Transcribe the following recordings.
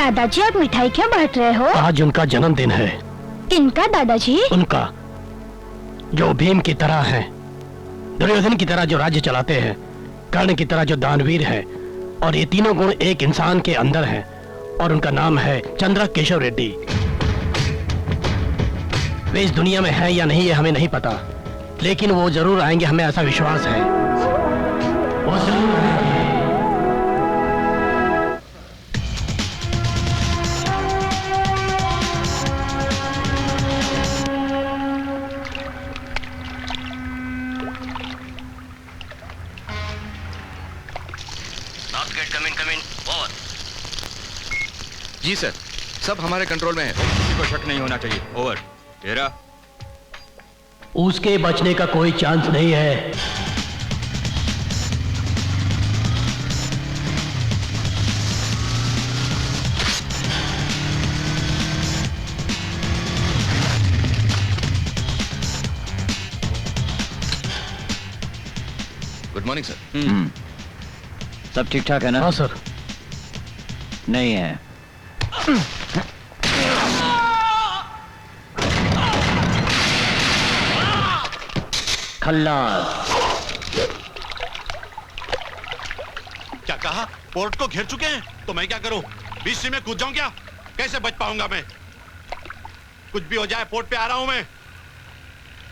दादाजी आप मिठाई क्यों बांट रहे हो? आज उनका जन्मदिन है। किनका दादाजी? उनका, जो भीम की तरह है, दुर्योधन की तरह जो राज्य चलाते हैं, कर्ण की तरह जो दानवीर है, और ये तीनों गुण एक इंसान के अंदर हैं, और उनका नाम है चंद्र केशव रेड्डी। वे इस दुनिया में है या नहीं ये हमें नहीं पता, लेकिन वो जरूर आएंगे, हमें ऐसा विश्वास है। वो जरूर आएंगे। जी सर, सब हमारे कंट्रोल में है, किसी को शक नहीं होना चाहिए। ओवर। तेरा उसके बचने का कोई चांस नहीं है। Good morning sir. सब ठीक ठाक है ना? हाँ सर। नहीं है। खल्लास। क्या कहा? पोर्ट को घेर चुके हैं, तो मैं क्या करूं? बीच में कूद जाऊं क्या? कैसे बच पाऊंगा मैं? कुछ भी हो जाए, पोर्ट पे आ रहा हूं मैं।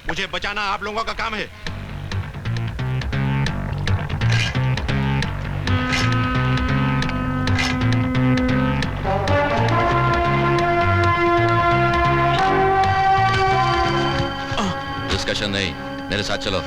मुझे बचाना आप लोगों का काम है। डिस्कशन नहीं, मेरे साथ चलो।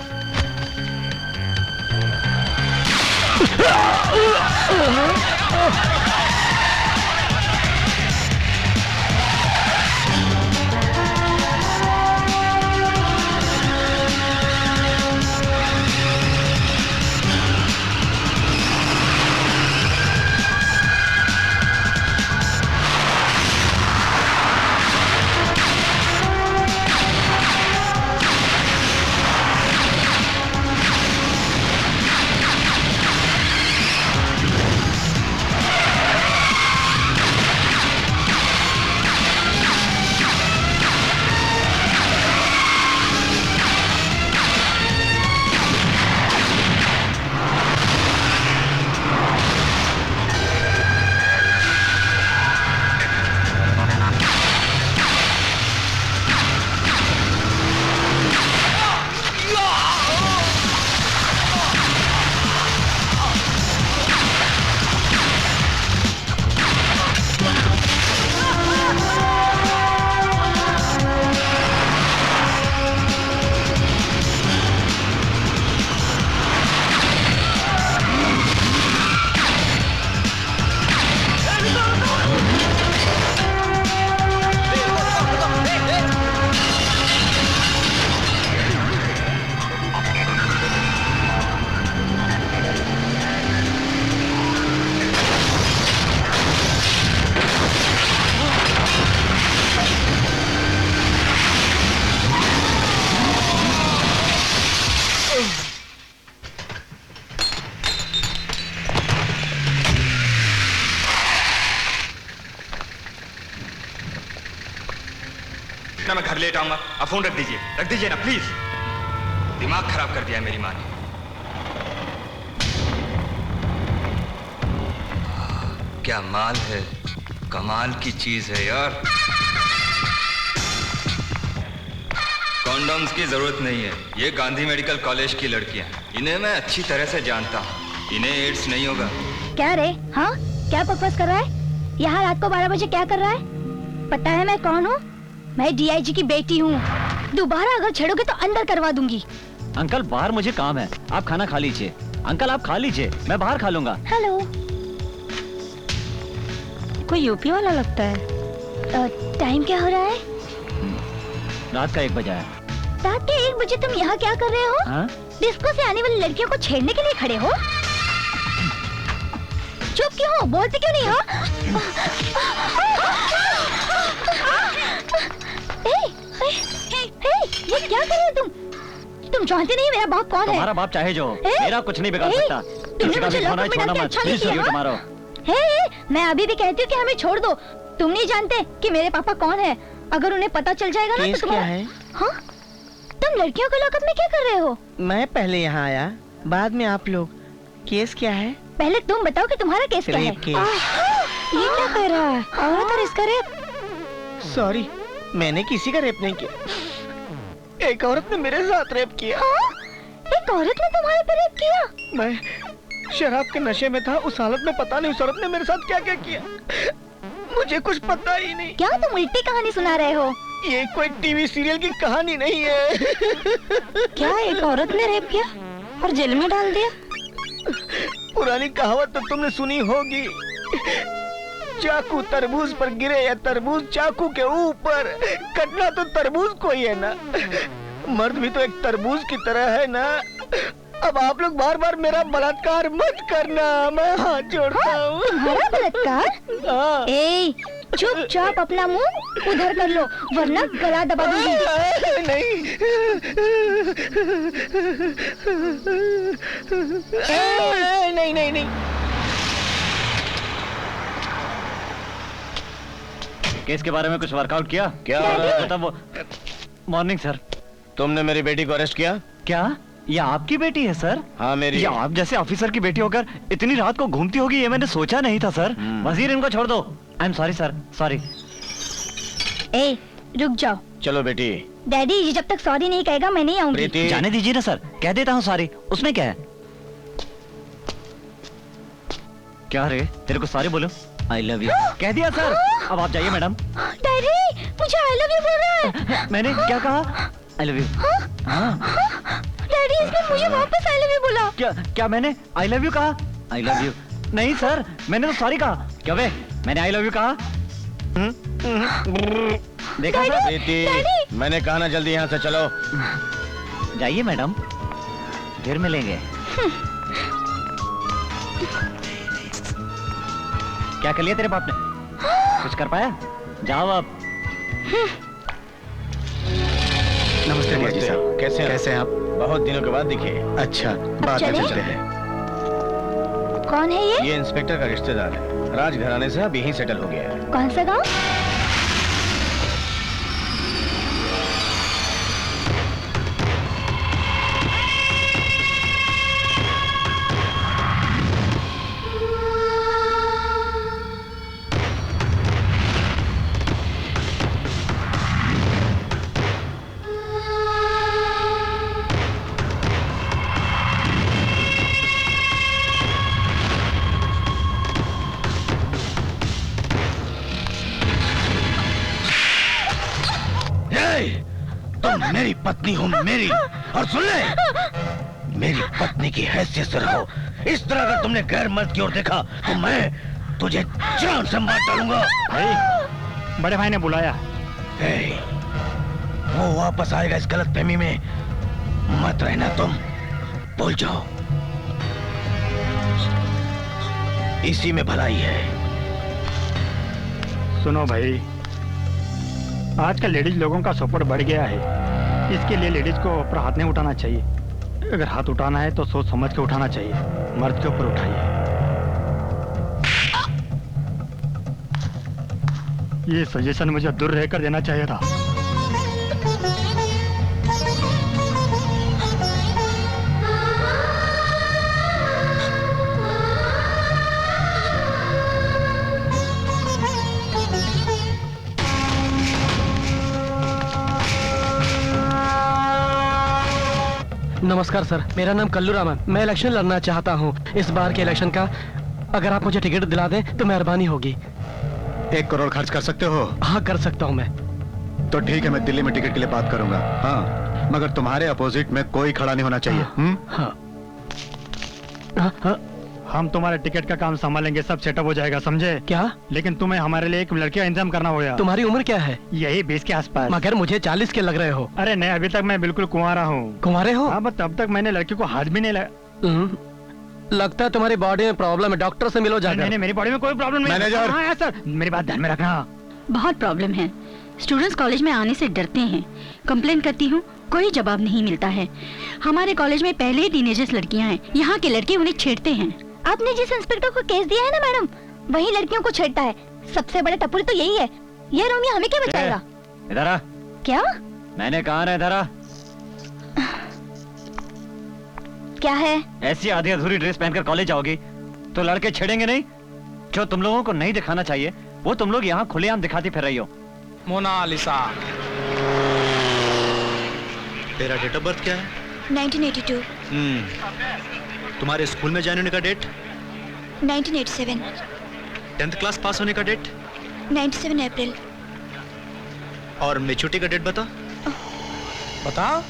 ना मैं घर लेट आऊंगा। आप फोन रख दीजिए ना प्लीज। दिमाग खराब कर दिया है मेरी माँ ने। क्या माल है, कमाल की चीज है यार। कॉन्डोम्स की जरूरत नहीं है, ये गांधी मेडिकल कॉलेज की लड़कियां, इन्हें मैं अच्छी तरह से जानता हूँ, इन्हें एड्स नहीं होगा। क्या रे? हाँ, क्या बकवास कर रहा है? यहाँ रात को 12 बजे क्या कर रहा है? पता है मैं कौन हूँ? मैं डीआईजी की बेटी हूँ। दोबारा अगर छेड़ोगे तो अंदर करवा दूंगी। अंकल बाहर मुझे काम है, आप खाना खा लीजिए। अंकल आप खा लीजिए, मैं बाहर खा लूंगा। हेलो, कोई यूपी वाला लगता है। टाइम क्या हो रहा है? रात का 1 बजा है। रात के 1 बजे तुम यहाँ क्या कर रहे हो? हाँ? डिस्को से आने वाली लड़कियों को छेड़ने के लिए खड़े हो? चुप क्यों हो? बोलते क्यों नहीं हो? ये क्या कर रहे हो तुम जानते नहीं मेरा बाप कौन है? तुम्हारा बाप चाहे जो, मेरा कुछ नहीं बिगाड़ सकता। तुमने मुझे लॉकअप में डाल के अच्छा नहीं किया। मैं अभी भी कहती हूँ कि हमें छोड़ दो। तुम नहीं जानते कि मेरे पापा कौन है। अगर उन्हें पता चल जाएगा ना तो क्या है? हाँ? तुम लड़कियों के लॉकअप में क्या कर रहे हो? मैं पहले यहाँ आया, बाद में आप लोग। केस क्या है? पहले तुम बताओ कि तुम्हारा केस क्या है? Rape case. ये क्या कह रहा है? औरत और इसका रेप? सॉरी, मैंने किसी का रेप नहीं किया। एक औरत ने मेरे साथ रेप किया। हाँ? एक औरत ने तुम्हारे पे रेप किया? मैं शराब के नशे में था। उस हालत में पता नहीं उस औरत ने मेरे साथ क्या क्या किया, मुझे कुछ पता ही नहीं। क्या तुम उल्टी कहानी सुना रहे हो? ये कोई टीवी सीरियल की कहानी नहीं है। क्या एक औरत ने रेप किया और जेल में डाल दिया? पुरानी कहावत तो तुमने सुनी होगी, चाकू तरबूज पर गिरे या तरबूज चाकू के ऊपर, कटना तो तरबूज को ही है ना। मर्द भी तो एक तरबूज की तरह है ना। अब आप लोग बार बार मेरा बलात्कार मत करना, मैं हाथ जोड़ता हूँ। तुम्हारा बलात्कार? हाँ। ए, चुपचाप अपना मुंह उधर कर लो वरना गला दबा दूंगी। नहीं नहीं नहीं। केस के बारे में कुछ वर्कआउट किया? क्या? मतलब वो मॉर्निंग सर। तुमने मेरी बेटी को अरेस्ट किया? क्या ये आपकी बेटी है सर? हाँ मेरी। ये आप जैसे ऑफिसर की बेटी होकर इतनी रात को घूमती होगी ये मैंने सोचा नहीं था सर। वजीर इनको छोड़ दो। I am sorry sir, sorry. ए, रुक जाओ। चलो बेटी। डैडी ये जब तक सॉरी नहीं कहेगा मैं नहीं आऊंगी। प्रीति। जाने दीजिए ना सर, कह देता हूँ सॉरी, उसमें क्या है? क्या रे, तेरे को सॉरी बोलो? आई लव यू कह दिया सर। अब आप जाइए मैडम। डैडी मुझे आई लव यू बोल रहा है। मैंने क्या कहा? I love you. डैडी इसने मुझे वापस आई लव यू बोला। क्या मैंने आई लव यू कहा? आई लव यू नहीं सर, मैंने तो सॉरी कहा। क्या बे, मैंने आई लव यू कहा? देखा सर? प्रीति, मैंने कहा ना जल्दी यहाँ से चलो। जाइए मैडम, फिर मिलेंगे। क्या कर लिया तेरे बाप ने? कुछ कर पाया? जाओ अब। नमस्ते भैया जी साहब। कैसे हैं आप? बहुत दिनों के बाद दिखे। अच्छा, बात में चलते हैं। कौन है ये? ये इंस्पेक्टर का रिश्तेदार है, राजघराने से अब यहीं सेटल हो गया है। कौन सा गाँव? तुम मेरी पत्नी हो, मेरी, और सुन ले, मेरी पत्नी की हैसियत से रहो। इस तरह अगर तुमने गैर मर्द की ओर देखा तो मैं तुझे जान से मार डालूंगा। बड़े भाई ने बुलाया। वो वापस आएगा इस गलतफहमी में मत रहना तुम, भूल जाओ, इसी में भलाई है। सुनो भाई, आजकल लेडीज लोगों का सपोर्ट बढ़ गया है, इसके लिए लेडीज को ऊपर हाथ नहीं उठाना चाहिए। अगर हाथ उठाना है तो सोच समझ के उठाना चाहिए, मर्द के ऊपर उठाइए। ये सजेशन मुझे दूर रहकर देना चाहिए था। नमस्कार सर, मेरा नाम कल्लू रामन, मैं इलेक्शन लड़ना चाहता हूँ। इस बार के इलेक्शन का अगर आप मुझे टिकट दिला दें तो मेहरबानी होगी। 1 करोड़ खर्च कर सकते हो? हाँ कर सकता हूँ मैं। तो ठीक है, मैं दिल्ली में टिकट के लिए बात करूंगा। हाँ, मगर तुम्हारे अपोजिट में कोई खड़ा नहीं होना चाहिए। हाँ। हाँ। हम तुम्हारे टिकट का काम संभालेंगे, सब सेटअप हो जाएगा, समझे? क्या? लेकिन तुम्हें हमारे लिए एक लड़की का इंतजाम करना होगा। तुम्हारी उम्र क्या है? यही 20 के आसपास। मगर मुझे 40 के लग रहे हो। अरे नहीं, अभी तक मैं बिल्कुल कुंवारा हूँ। कुंवारे हो? हाँ, तब तक मैंने लड़की को हाथ भी नहीं लगा। लगता है तुम्हारी बॉडी में प्रॉब्लम है, डॉक्टर से मिलो जाकर। नहीं, मेरी बॉडी में कोई प्रॉब्लम नहीं। मैनेजर। हाँ सर, मेरी बात ध्यान में रखना। बहुत प्रॉब्लम है, स्टूडेंट्स कॉलेज में आने से डरते हैं। कंप्लेन करती हूँ, कोई जवाब नहीं मिलता है। हमारे कॉलेज में पहले ही टीनेजर्स लड़कियां हैं, यहाँ के लड़के उन्हें छेड़ते हैं। आपने जिस इंस्पेक्टर को केस दिया है ना मैडम, वही लड़कियों को छेड़ता है। सबसे बड़ा टपुरी तो यही है। ये रोमियो हमें क्या बचाएगा? इधर आ। क्या? मैंने कहा ना इधर आ। क्या है? ऐसी आधी अधूरी ड्रेस पहनकर कॉलेज आओगी तो लड़के छेड़ेंगे नहीं? जो तुम लोगों को नहीं दिखाना चाहिए वो तुम लोग यहाँ खुलेआम दिखाती फिर रही हो। मोनालिसा। तेरा डेट ऑफ बर्थ क्या है? 1982। तुम्हारे स्कूल में ज्वाइन होने का डेट? 1987। 10th क्लास पास होने का डेट? 97 अप्रैल। और मेच्योरिटी का डेट बता। बताओ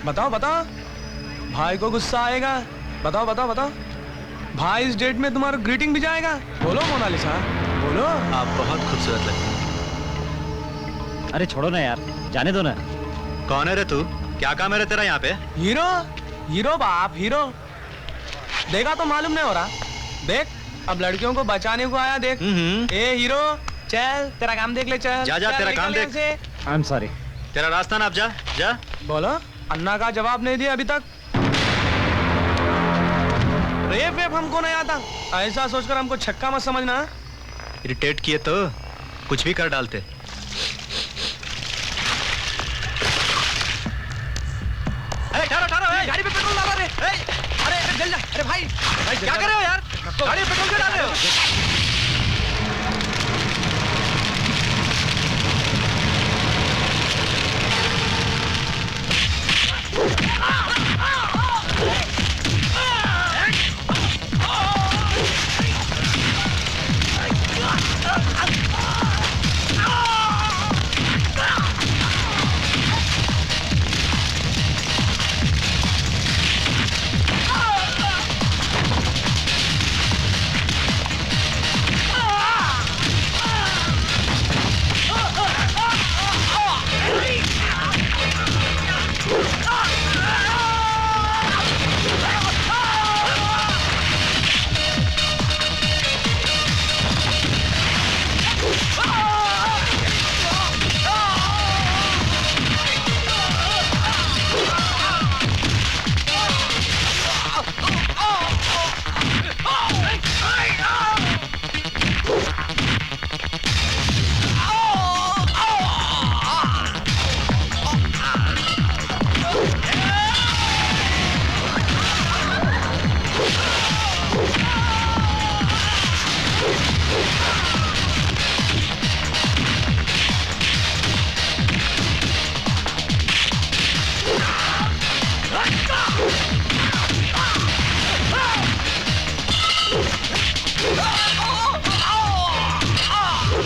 बताओ बताओ, भाई को गुस्सा आएगा। बताओ बताओ बताओ, भाई इस डेट में तुम्हारा ग्रीटिंग भी जाएगा। बोलो मोनालिसा बोलो। आप बहुत खूबसूरत लगते हैं। अरे छोड़ो ना यार, जाने दो ना। कौन है रे तू? क्या काम है रे तेरा यहाँ पे? हीरो हीरो बाप हीरो। देखा तो मालूम नहीं हो रहा। देख अब लड़कियों को बचाने को आया। देख ए हीरो, चल तेरा काम देख ले। चल जा जा, तेरा काम देख। आई एम सॉरी। तेरा रास्ता ना, अब जा जा। बोलो। अन्ना का जवाब नहीं दिया अभी तक। रेप वेप हमको नहीं आता, ऐसा सोचकर हमको छक्का मत समझना। इरिटेट किए तो कुछ भी कर डालते। गाड़ी पे पेट्रोल डालो रे। अरे जल जा। अरे भाई क्या कर रहे हो यार? गाड़ी में पेट्रोल क्यों डाल रहे हो?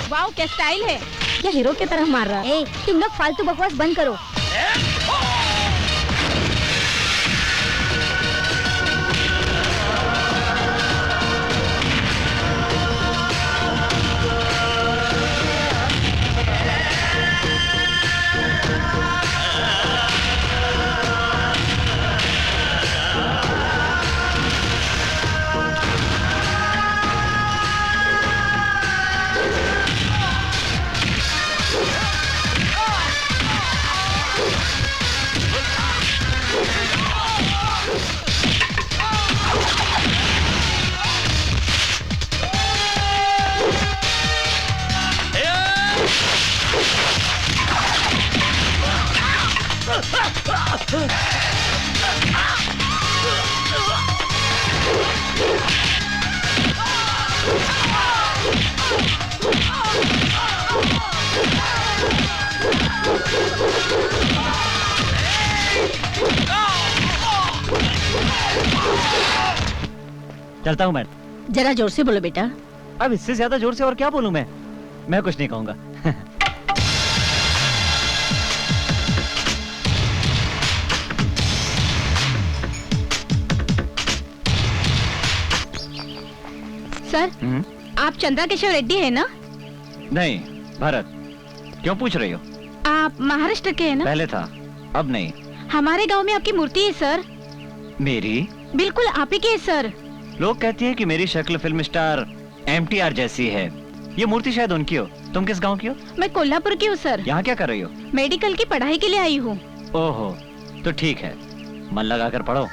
वाओ क्या स्टाइल है। क्या हीरो की तरह मार रहा है। तुम लोग फालतू बकवास बंद करो। चलता हूँ मैं। जरा जोर से बोलो बेटा। अब इससे ज्यादा जोर से और क्या बोलूं मैं कुछ नहीं कहूंगा। सर आप चंद्रा केशव रेड्डी है ना? नहीं, भरत। क्यों पूछ रही हो? आप महाराष्ट्र के हैं ना? पहले था, अब नहीं। हमारे गांव में आपकी मूर्ति है सर। मेरी? बिल्कुल आप ही की है सर। लोग कहती हैं कि मेरी शक्ल फिल्म स्टार MTR जैसी है। ये मूर्ति शायद उनकी हो। तुम किस गांव की हो? मैं कोल्हापुर की हूँ सर। यहाँ क्या कर रही हो? मेडिकल की पढ़ाई के लिए आई हूँ। ओहो, तो ठीक है, मन लगाकर पढ़ो।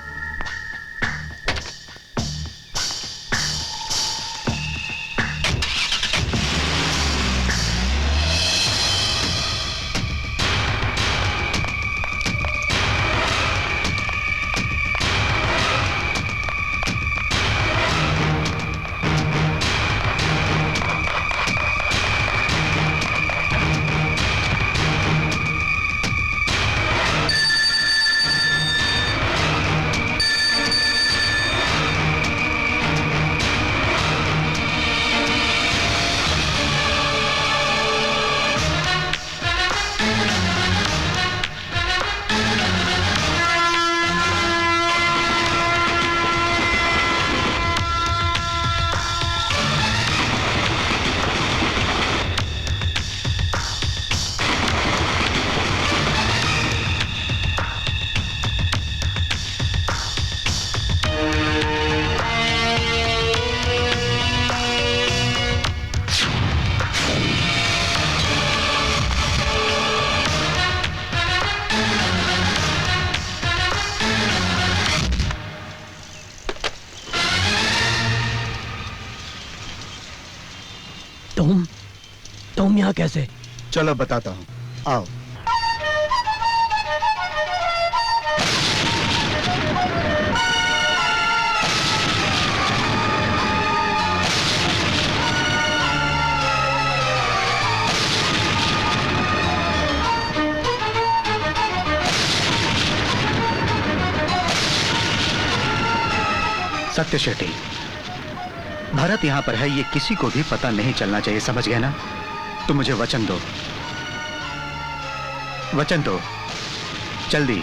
तुम यहाँ कैसे? चलो बताता हूँ, आओ। सत्य शेट्टी, भारत यहां पर है, ये किसी को भी पता नहीं चलना चाहिए, समझ गए ना? तुम मुझे वचन दो, वचन दो, जल्दी।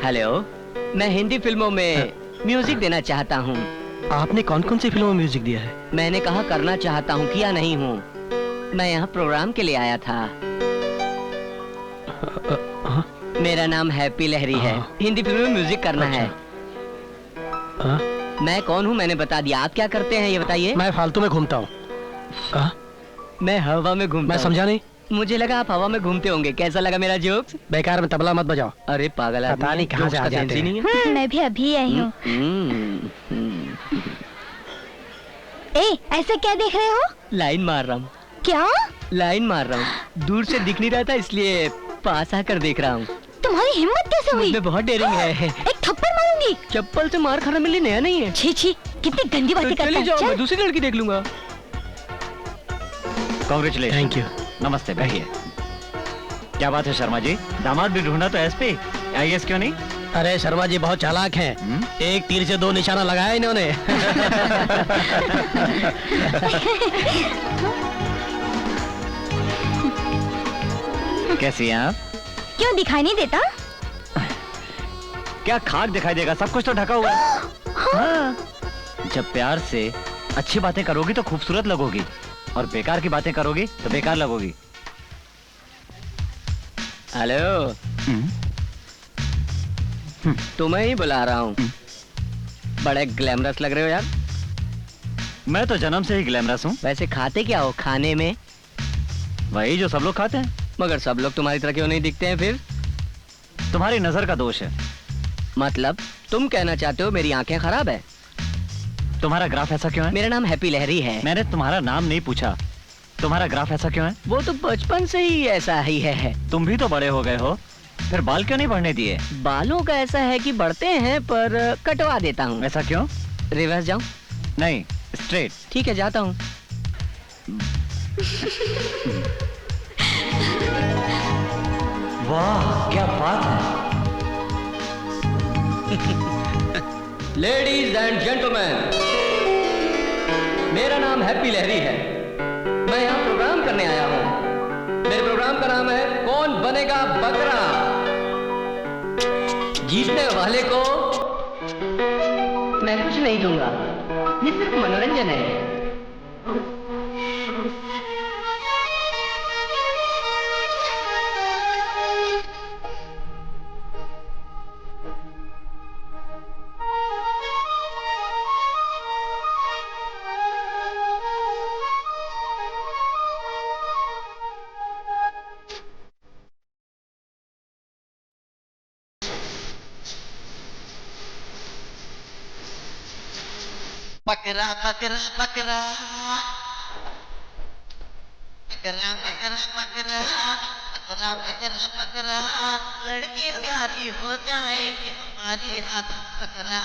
हेलो, मैं हिंदी फिल्मों में म्यूजिक देना चाहता हूँ। आपने कौन कौन सी फिल्मों में म्यूजिक दिया है? मैंने कहा करना चाहता हूँ, किया नहीं हूँ। मैं यहाँ प्रोग्राम के लिए आया था। मेरा नाम हैप्पी लहरी है। हिंदी फिल्म में म्यूजिक करना है। मैं कौन हूँ मैंने बता दिया। आप क्या करते हैं ये बताइए। मैं फालतू में घूमता हूँ। मैं हवा में घूमता। मैं समझा नहीं। मुझे लगा आप हवा में घूमते होंगे। कैसा लगा मेरा जोक्स? बेकार में तबला मत बजाओ। अरे पागल आदमी, पता नहीं कहाँ से आ जाते हैं। मैं भी अभी आई हूँ। ए, ऐसे क्या देख रहे हो? लाइन मार रहा हूँ। क्या? लाइन मार रहा हूँ। दूर से दिख नहीं रहा था इसलिए पास आकर देख रहा हूँ। तुम्हारी हिम्मत कैसे हुई? मुझमें बहुत डेयरिंग है। एक थप्पड़ मारूंगी। चप्पल से मार खाना मेरे लिए नया नहीं है। छी छी, कितनी गंदी बातें करता है। चल मैं दूसरी लड़की देख लूंगा। कांग्रेचुलेशन। Thank you. नमस्ते, बैठिए। क्या बात है शर्मा जी, दामाद भी ढूंढा तो एसपी, आईएएस क्यों नहीं? अरे शर्मा जी बहुत चालाक हैं। एक तीर से दो निशाना लगाया इन्होंने। कैसी हैं आप? क्यों दिखाई नहीं देता? क्या खाक दिखाई देगा, सब कुछ तो ढका हुआ है। हाँ। जब प्यार से अच्छी बातें करोगी तो खूबसूरत लगोगी, और बेकार की बातें करोगी तो बेकार लगोगी। हेलो, तुम्हें ही बुला रहा हूँ। बड़े ग्लैमरस लग रहे हो यार। मैं तो जन्म से ही ग्लैमरस हूँ। वैसे खाते क्या हो खाने में? वही जो सब लोग खाते हैं। मगर सब लोग तुम्हारी तरह क्यों नहीं दिखते हैं फिर? तुम्हारी नजर का दोष है। मतलब तुम कहना चाहते हो मेरी आंखें खराब है? तुम्हारा ग्राफ ऐसा क्यों है? मेरा नाम हैप्पी लहरी है। मैंने तुम्हारा नाम नहीं पूछा, तुम्हारा ग्राफ ऐसा क्यों है? वो तो बचपन से ही ऐसा ही है। तुम भी तो बड़े हो गए हो, फिर बाल क्यों नहीं बढ़ने दिए? बालों का ऐसा है कि बढ़ते हैं पर कटवा देता हूँ। ऐसा क्यों? रिवर्स जाऊं? नहीं, स्ट्रेट। ठीक है, जाता हूँ। वाह क्या बात है। लेडीज एंड जेंटलमैन, मेरा नाम हैप्पी लहरी है। मैं यहाँ प्रोग्राम करने आया हूँ। मेरे प्रोग्राम का नाम है कौन बनेगा बकरा। जीतने वाले को मैं कुछ नहीं दूंगा, ये सिर्फ मनोरंजन है। बकरा बकरा बकरा बकरा बकरा बकरा बकरा बकरा बकरा, लड़की सारी हो जाएगी हमारी रात बकरा।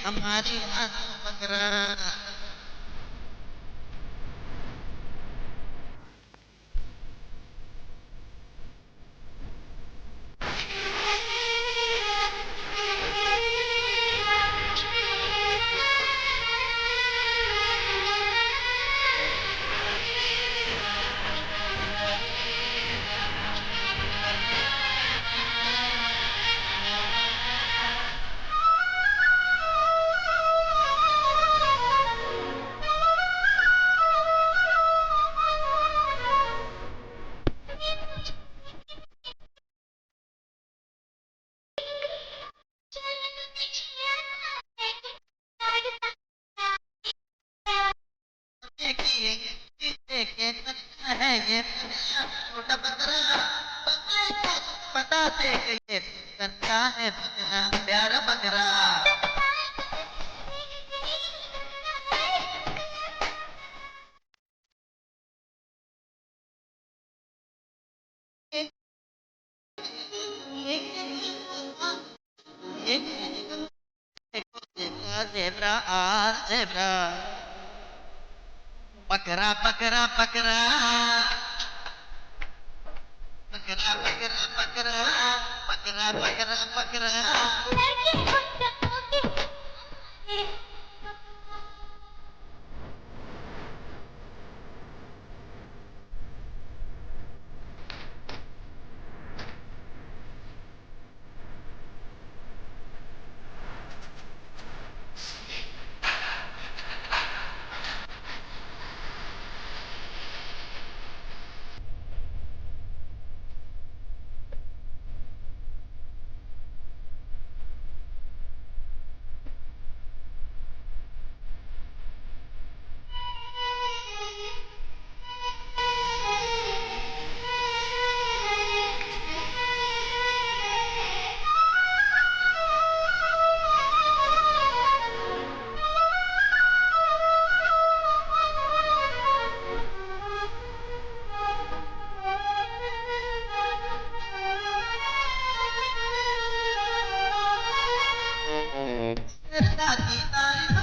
हमारी रात बकरा। के बच्चा है ये छोटा बकरा पता से ये बच्चा है बकरा प्यारा बकरा ज़ेब्रा ज़ेब्रा बकरा बकरा बकरा बकरा बकरा बकरा बकरा बकरा बकरा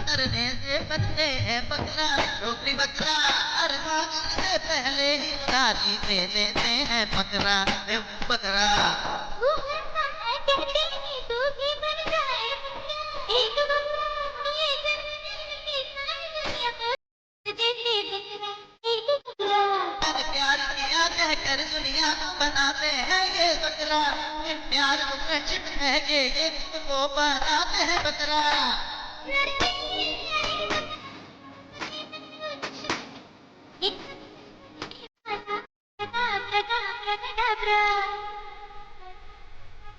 करने से बचते हैं बकरा छोकरी बकरा हर से पहले ही शादी दे देते हैं बकरा बकरा प्यार किया कहकर दुनिया को बनाते हैं ये बकरा प्यार है ये को बनाते हैं बकरा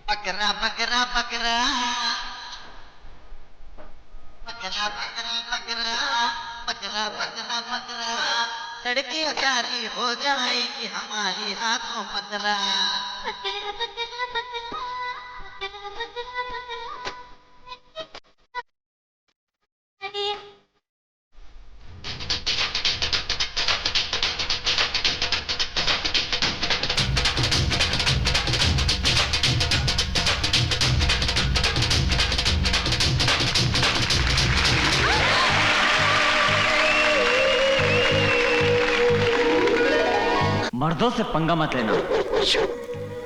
बकरा बकरा बकरा बकरा बकरा बकरा बकरा बकरा बकरा लड़की शादी हो जाएगी हमारी आंखों बकरा बकरा बकरा बकरा मर्दों से पंगा मत लेना।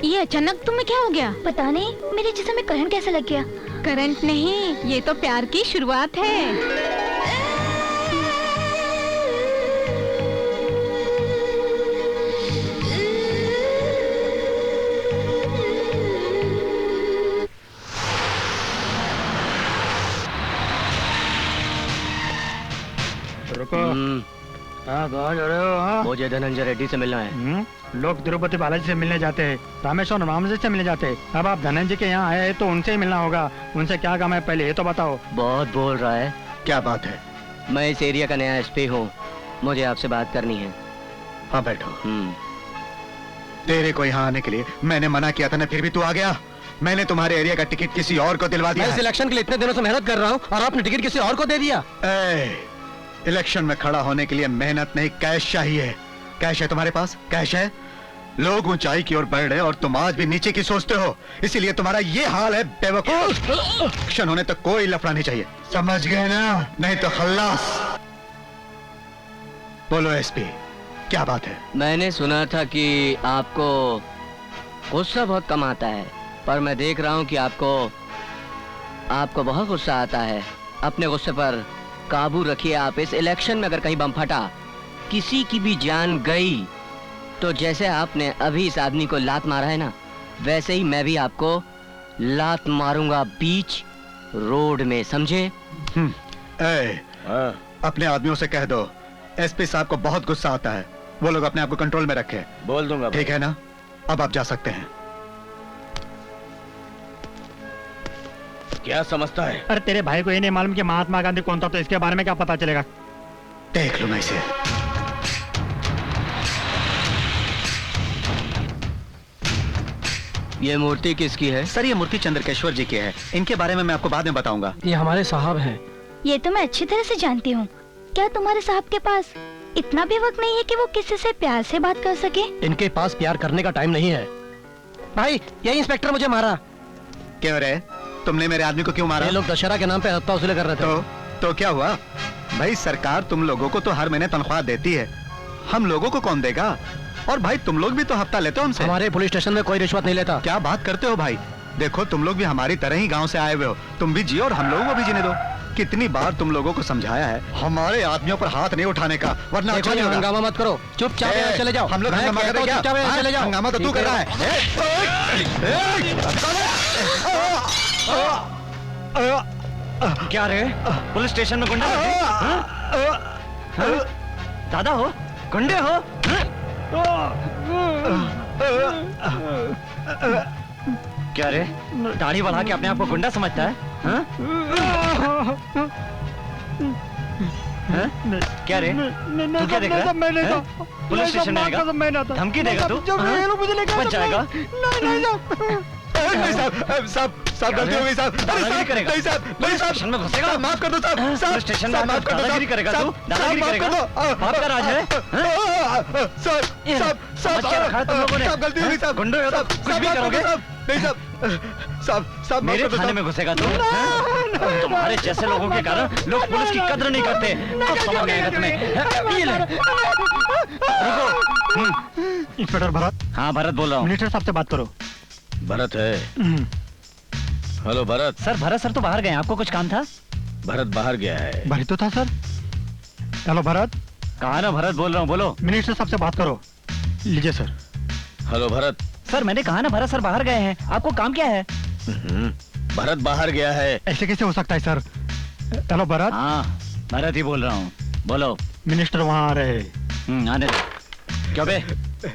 ये अचानक तुम्हें क्या हो गया? पता नहीं, मेरे जिस्म में करंट कैसे लग गया? करंट नहीं, ये तो प्यार की शुरुआत है। रुको। हाँ, कहाँ जा रहे हो? हाँ? मुझे धनंजय रेड्डी से मिलना है। लोग तिरुपति बालाजी से मिलने जाते हैं, रामेश्वर रामजी से मिलने जाते हैं। अब आप धनंजय के यहाँ आए हैं तो उनसे ही मिलना होगा। उनसे क्या काम है पहले ये तो बताओ। बहुत बोल रहा है। क्या बात है? मैं इस एरिया का नया एसपी हूँ, मुझे आपसे बात करनी है। हाँ बैठो। तेरे को यहाँ आने के लिए मैंने मना किया था ना, फिर भी तू आ गया। मैंने तुम्हारे एरिया का टिकट किसी और को दिलवा दिया। मैं सिलेक्शन के लिए इतने दिनों से मेहनत कर रहा हूँ और आपने टिकट किसी और को दे दिया। इलेक्शन में खड़ा होने के लिए मेहनत नहीं, कैश चाहिए। कैश है तुम्हारे पास? कैश है? लोग ऊंचाई की ओर बढ़ रहे और तुम आज भी नीचे की सोचते हो, इसीलिए तुम्हारा ये हाल है बेवकूफ। इलेक्शन होने तक कोई लफड़ा नहीं चाहिए, समझ गए ना? नहीं तो खल्लास। बोलो एसपी, क्या बात है? मैंने सुना था कि आपको गुस्सा बहुत कम आता है, पर मैं देख रहा हूँ कि आपको बहुत गुस्सा आता है। अपने गुस्से पर काबू रखिए। आप इस इलेक्शन में अगर कहीं बम फटा, किसी की भी जान गई, तो जैसे आपने अभी इस आदमी को लात मारा है ना, वैसे ही मैं भी आपको लात मारूंगा बीच रोड में, समझे? अपने आदमियों से कह दो एसपी साहब को बहुत गुस्सा आता है, वो लोग अपने आप को कंट्रोल में रखे। बोल दूंगा। ठीक है ना? अब आप जा सकते हैं। क्या समझता है? अरे तेरे भाई को ये नहीं मालूम कि महात्मा गांधी कौन था, तो इसके बारे में क्या पता चलेगा? देख लो मैं इसे। ये मूर्ति किसकी है? सर ये मूर्ति चंद्रकेश्वर जी की है। इनके बारे में मैं आपको बाद में बताऊंगा। ये हमारे साहब हैं। ये तो मैं अच्छी तरह से जानती हूँ। क्या तुम्हारे साहब के पास इतना भी वक्त नहीं है कि वो किसी से प्यार से बात कर सके? इनके पास प्यार करने का टाइम नहीं है। भाई ये इंस्पेक्टर मुझे मारा। क्यों रे? तुमने मेरे आदमी को क्यों मारा? ये लोग दशहरा के नाम पे हत्या वसूली कर रहे थे। तो क्या हुआ? भाई सरकार तुम लोगों को तो हर महीने तनख्वाह देती है, हम लोगों को कौन देगा? और भाई तुम लोग भी तो हफ्ता लेते हो हमसे। हमारे पुलिस स्टेशन में कोई रिश्वत नहीं लेता। क्या बात करते हो भाई? देखो तुम लोग भी हमारी तरह ही गांव से आए हुए हो, तुम भी जियो और हम लोगों को भी जीने दो। कितनी बार तुम लोगों को समझाया है हमारे आदमियों पर हाथ नहीं उठाने का, वरना अच्छा नहीं होगा। हंगामा मत करो, चुपचाप यहाँ चले जाओ। हम लोग हंगामा करें क्या? चले जाओ। हंगामा तो तू कर रहा है। क्या रे? पुलिस स्टेशन में गुंडा? दादा हो? गुंडे हो? क्या रे? दाढ़ी बढ़ा के अपने आप को गुंडा समझता है? हाँ? क्या रे? तू क्या देख रहा है? पुलिस स्टेशन में आएगा? धमकी देगा तू? बच जाएगा? नहीं साहब गलती हो गई साहब। नहीं साहब में घुसेगा? माफ कर दो साहब। स्टेशन में माफ कर दो। दादागिरी करेगा तू? दादागिरी करेगा? आपका राज है? साहब गलती हो गई साहब। गुंडे हो तो कुछ भी करोगे? नहीं साहब मेरे थाने में घुसेगा तू? तुम्हारे जैसे लोगों के कारण लोग पुलिस की कद्र नहीं करते। अब समझ में आएगा तुम्हें। ये ले। इंस्पेक्टर भरत। हाँ भरत बोल रहा हूँ। मिनिस्टर साहब से बात करो। भरत है। Hello Bharat. Sir Bharat sir तो बाहर गए, आपको कुछ काम था? भरत बाहर गया है। भरत तो था सर। हेलो भरत। कहा ना भरत बोल रहा हूँ, बोलो। मिनिस्टर साहब से बात करो। लीजिए सर। हेलो भरत। सर मैंने कहा ना भरत सर बाहर गए हैं, आपको काम क्या है? भरत बाहर गया है। ऐसे कैसे हो सकता है सर? हेलो भरत। हाँ भरत ही बोल रहा हूँ, बोलो। मिनिस्टर वहाँ आ रहे हैं। आने दो। क्यों बे?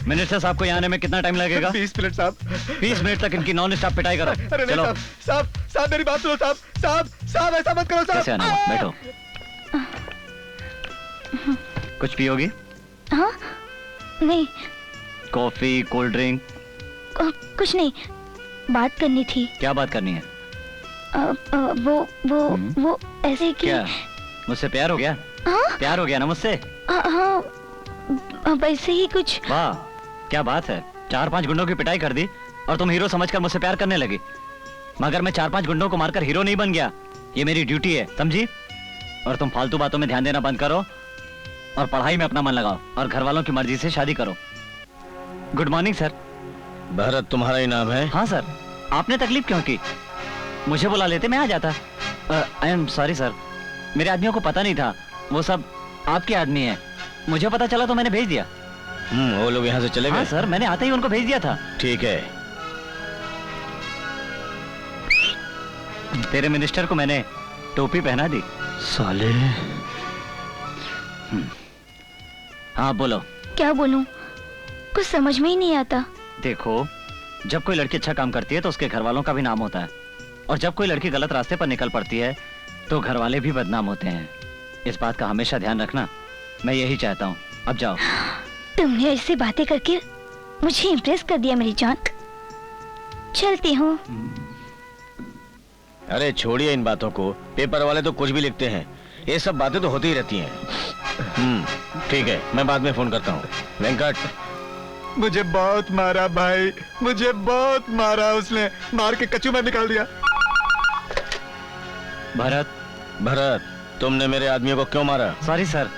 मिनिस्टर साहब को यहाँ आने में कितना टाइम लगेगा? 20 मिनट साहब। 20 मिनट तक इनकी नॉन स्टॉप पिटाई करो। अरे चलो। साहब मेरी बात सुनो साहब ऐसा मत करो साहब। कैसे आना? बैठो। कुछ पियोगी? हाँ? नहीं। Coffee, cold drink? कुछ नहीं, बात करनी थी। क्या बात करनी है? वो ऐसे कि क्या मुझसे प्यार हो गया? हाँ? प्यार हो गया ना मुझसे? हाँ वैसे ही कुछ। वाह क्या बात है, 4-5 गुंडों की पिटाई कर दी और तुम हीरो समझकर मुझसे प्यार करने लगी। मगर मैं 4-5 गुंडों को मारकर हीरो नहीं बन गया, ये मेरी ड्यूटी है, समझी? और तुम फालतू बातों में ध्यान देना बंद करो और पढ़ाई में अपना मन लगाओ और घर वालों की मर्जी से शादी करो। Good morning sir. भरत तुम्हारा ही नाम है? हाँ सर। आपने तकलीफ क्यों की? मुझे बुला लेते, मैं आ जाता। आई एम सॉरी सर, मेरे आदमियों को पता नहीं था वो सब आपके आदमी है। मुझे पता चला तो मैंने भेज दिया। वो लोग यहाँ से चले गए? हाँ सर, मैंने आते ही उनको भेज दिया था। ठीक है। तेरे मिनिस्टर को मैंने टोपी पहना दी। साले। हाँ बोलो। क्या बोलूं, कुछ समझ में ही नहीं आता। देखो, जब कोई लड़की अच्छा काम करती है तो उसके घर वालों का भी नाम होता है, और जब कोई लड़की गलत रास्ते पर निकल पड़ती है तो घर वाले भी बदनाम होते हैं। इस बात का हमेशा ध्यान रखना, मैं यही चाहता हूँ। अब जाओ। तुमने ऐसी बातें करके मुझे इम्प्रेस कर दिया मेरी जान, चलती हूँ। अरे छोड़िए इन बातों को, पेपर वाले तो कुछ भी लिखते हैं, ये सब बातें तो होती ही रहती हैं। ठीक है, मैं बाद में फोन करता हूँ। वेंकट। मुझे बहुत मारा भाई, मुझे बहुत मारा, उसने मार के कचू में निकाल दिया। भरत तुमने मेरे आदमियों को क्यों मारा? सॉरी सर,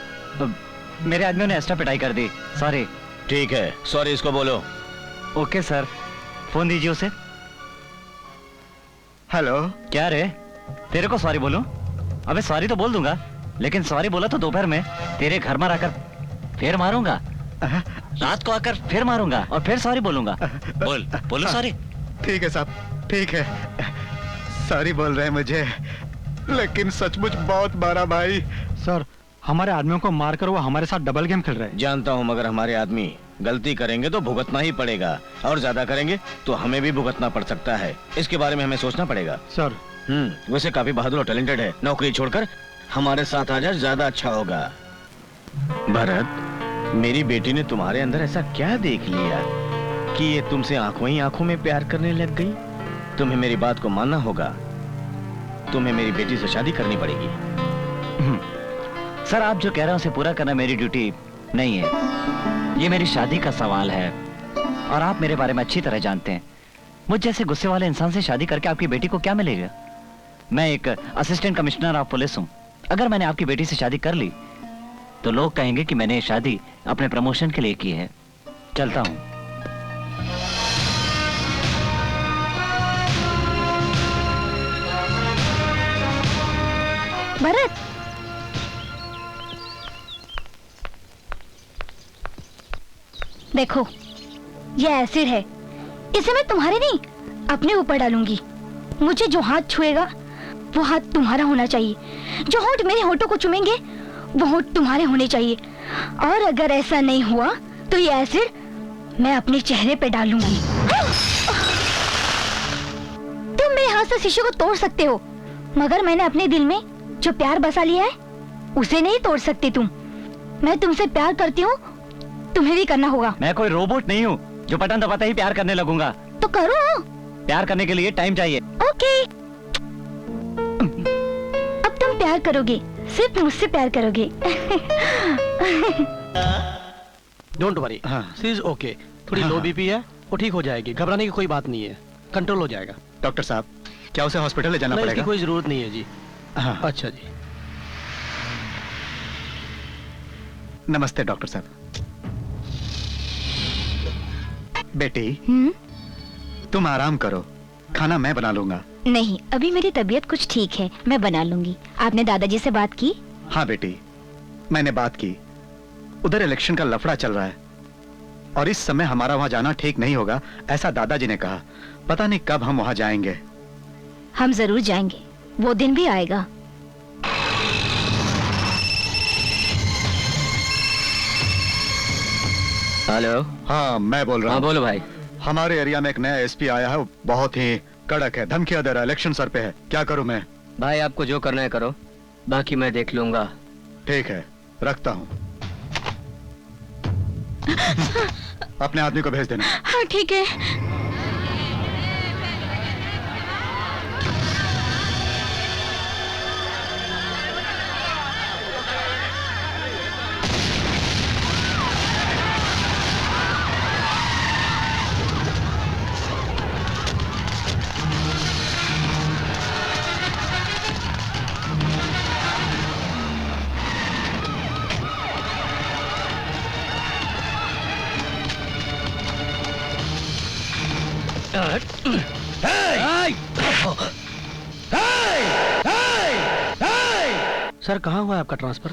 मेरे आदमियों ने एक्स्ट्रा पिटाई कर दी, सॉरी। ठीक है, सॉरी इसको बोलो। ओके सर, फोन दीजिए उसे। हेलो। क्या रे, तेरे को सॉरी बोलूं? अबे सॉरी तो बोल दूंगा, लेकिन सॉरी बोला तो दोपहर में तेरे घर में आकर फिर मारूंगा, रात को आकर फिर मारूंगा और फिर सॉरी बोलूंगा। बोलो सॉरी। ठीक है साहब, ठीक है, सॉरी बोल रहे हैं मुझे, लेकिन सचमुच बहुत मारा भाई। सर, हमारे आदमियों को मारकर वो हमारे साथ डबल गेम खेल रहे हैं। जानता हूँ, मगर हमारे आदमी गलती करेंगे तो भुगतना ही पड़ेगा, और ज्यादा करेंगे तो हमें भी भुगतना पड़ सकता है। इसके बारे में हमें सोचना पड़ेगा। सर। वैसे काफी बहादुर और टैलेंटेड है, नौकरी छोड़कर हमारे साथ आ जाए, ज्यादा अच्छा होगा। भरत, मेरी बेटी ने तुम्हारे अंदर ऐसा क्या देख लिया कि ये तुमसे आंखों ही आंखों में प्यार करने लग गई? तुम्हें मेरी बात को मानना होगा। तुम्हें मेरी बेटी से शादी करनी पड़ेगी। सर, आप जो कह रहे हैं उसे पूरा करना मेरी ड्यूटी नहीं है। ये मेरी शादी का सवाल है और आप मेरे बारे में अच्छी तरह जानते हैं। मुझ जैसे गुस्से वाले इंसान से शादी करके आपकी बेटी को क्या मिलेगा? मैं एक असिस्टेंट कमिश्नर ऑफ पुलिस हूं। अगर मैंने आपकी बेटी से शादी कर ली तो लोग कहेंगे कि मैंने ये शादी अपने प्रमोशन के लिए की है। चलता हूं। भरत, देखो ये एसिड है। इसे मैं तुम्हारे नहीं अपने ऊपर डालूंगी। मुझे जो हाथ छुएगा वो हाथ तुम्हारा होना चाहिए। जो होंठ मेरे होठों को चूमेंगे वो होंठ तुम्हारे होने चाहिए। और अगर ऐसा नहीं हुआ तो ये एसिड मैं अपने चेहरे पे डालूंगी। तुम मेरे हाथ से शीशे को तोड़ सकते हो, मगर मैंने अपने दिल में जो प्यार बसा लिया है उसे नहीं तोड़ सकते तुम। मैं तुमसे प्यार करती हूँ, तुम्हें भी करना होगा। मैं कोई रोबोट नहीं हूँ जो बटन दबाते ही प्यार करने लगूंगा। तो करो। प्यार करने के लिए टाइम चाहिए। ओके। अब तुम प्यार करोगे, सिर्फ मुझसे प्यार करोगे। Don't worry, she is okay. थोड़ी लो बीपी है, वो ठीक हो जाएगी। घबराने की कोई बात नहीं है, कंट्रोल हो जाएगा। डॉक्टर साहब, क्या उसे हॉस्पिटल ले जाना पड़ेगा? इसकी कोई जरूरत नहीं है जी। हाँ। अच्छा जी। नमस्ते डॉक्टर साहब। बेटी, तुम आराम करो, खाना मैं बना लूंगा। नहीं, अभी मेरी तबीयत कुछ ठीक है, मैं बना लूंगी। आपने दादाजी से बात की? हाँ बेटी, मैंने बात की। उधर इलेक्शन का लफड़ा चल रहा है और इस समय हमारा वहां जाना ठीक नहीं होगा, ऐसा दादाजी ने कहा। पता नहीं कब हम वहां जाएंगे। हम जरूर जाएंगे, वो दिन भी आएगा। हेलो। हाँ, मैं बोल रहा हूँ। हाँ बोलो भाई। हमारे एरिया में एक नया एसपी आया है, वो बहुत ही कड़क है, धमकियां दे रहा है, इलेक्शन सर पे है। क्या करूं मैं? भाई आपको जो करना है करो, बाकी मैं देख लूंगा। ठीक है, रखता हूँ। अपने आदमी को भेज देना। हाँ ठीक है। सर, कहाँ हुआ आपका ट्रांसफर?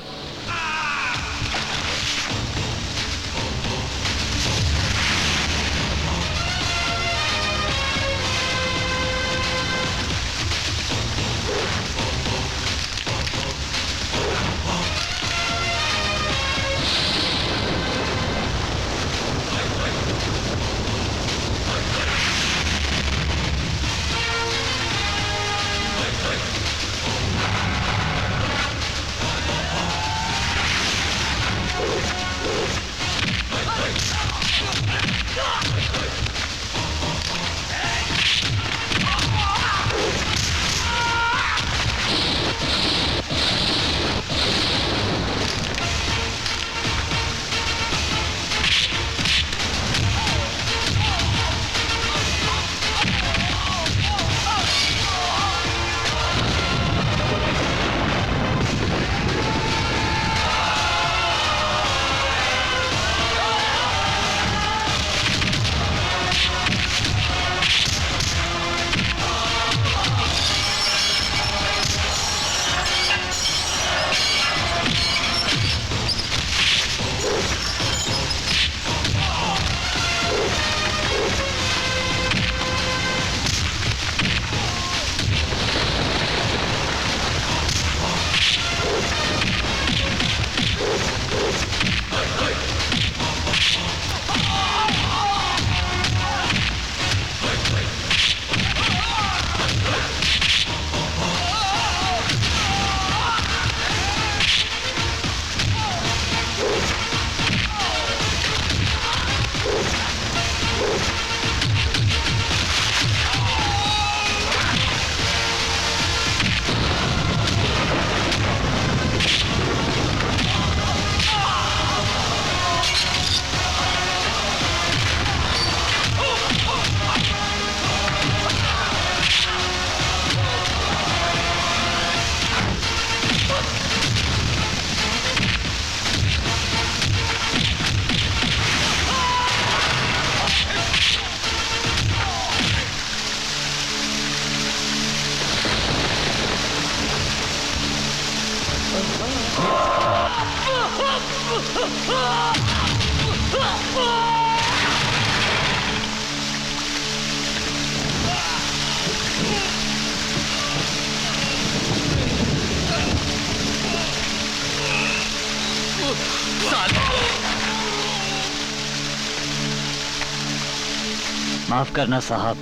माफ करना साहब,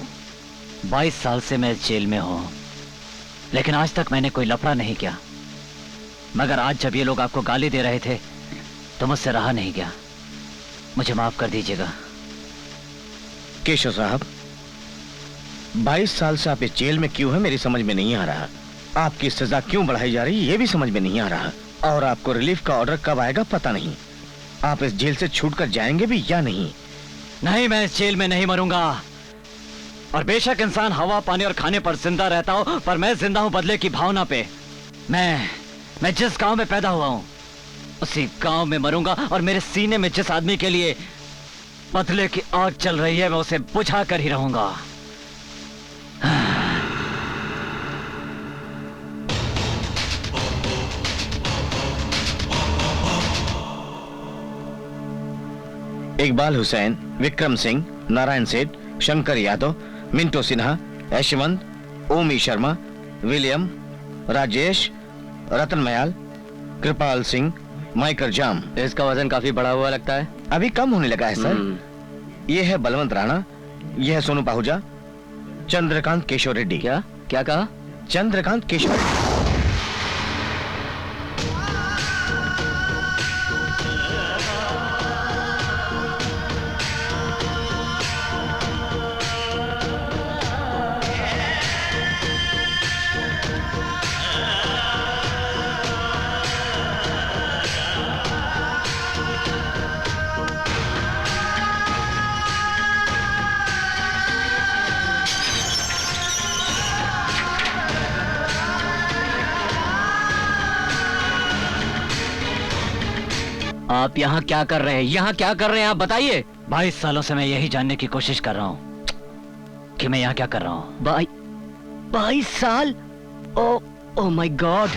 22 साल से मैं इस जेल में हूं, लेकिन आज तक मैंने कोई लफड़ा नहीं किया। मगर आज जब ये लोग आपको गाली दे रहे थे तो मुझसे रहा नहीं गया। मुझे माफ कर दीजिएगा। केशव साहब, 22 साल से आप इस जेल में क्यों हैं मेरी समझ में नहीं आ रहा। आपकी सजा क्यों बढ़ाई जा रही है ये भी समझ में नहीं आ रहा। और आपको रिलीफ का ऑर्डर कब आएगा पता नहीं। आप इस जेल से छूटकर जाएंगे भी या नहीं? नहीं, मैं इस जेल में नहीं मरूंगा। और बेशक इंसान हवा, पानी और खाने पर जिंदा रहता हो, पर मैं जिंदा हूं बदले की भावना पे। मैं जिस गांव में पैदा हुआ हूं उसी गांव में मरूंगा। और मेरे सीने में जिस आदमी के लिए बदले की आग चल रही है मैं उसे बुझा कर ही रहूंगा। इकबाल हुसैन, विक्रम सिंह, नारायण सेठ, शंकर यादव, मिंटो सिन्हा, यशवंत, ओमी शर्मा, विलियम, राजेश, रतन मयाल, कृपाल सिंह, माइकल जाम। इसका वजन काफी बढ़ा हुआ लगता है। अभी कम होने लगा है सर। ये है बलवंत राणा, ये है सोनू पाहुजा, चंद्रकांत केशव रेड्डी। क्या क्या कहा? चंद्रकांत केशव रेड्डी। आप यहाँ क्या कर रहे हैं? यहाँ क्या कर रहे हैं आप बताइए। 22 सालों से मैं यही जानने की कोशिश कर रहा हूँ कि मैं यहाँ क्या कर रहा हूँ। 22 साल? Oh my God.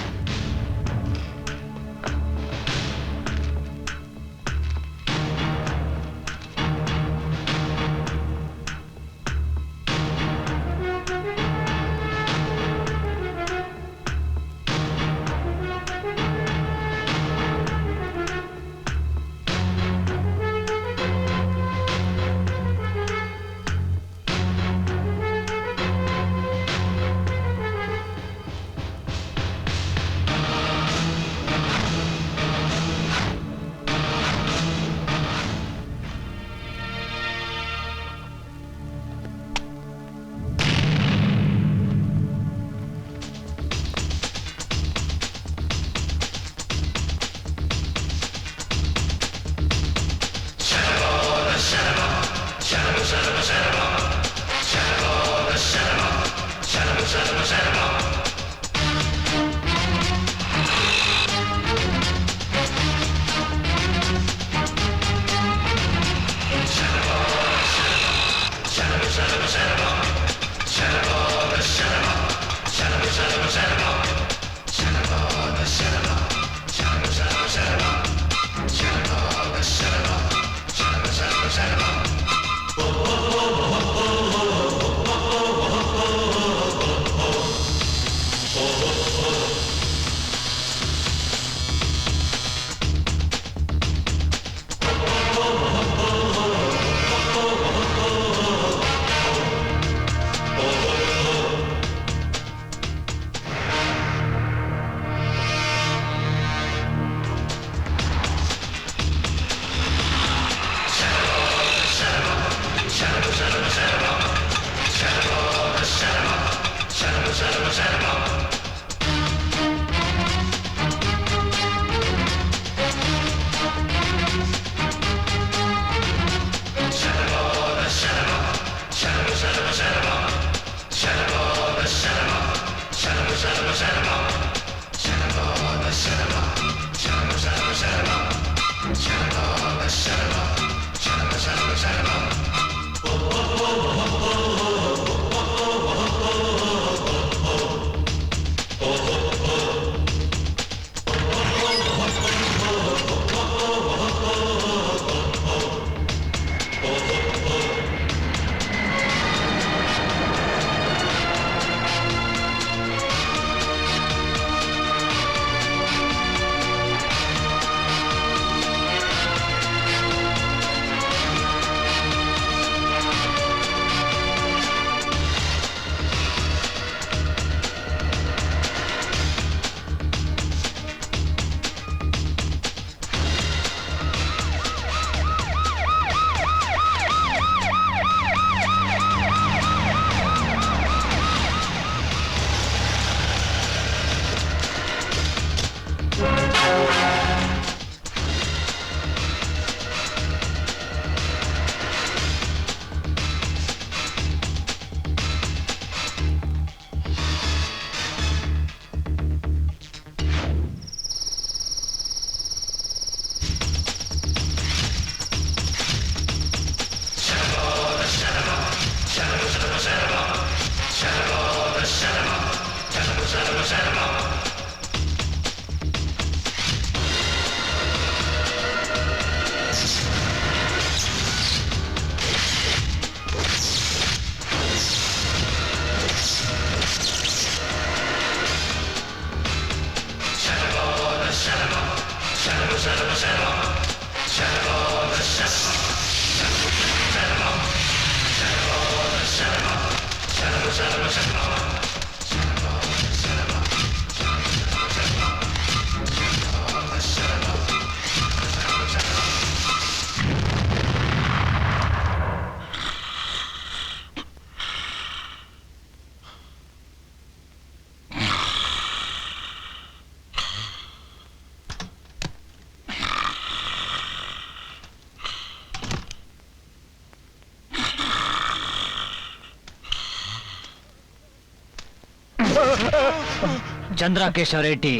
Chandra Keshav Reddy.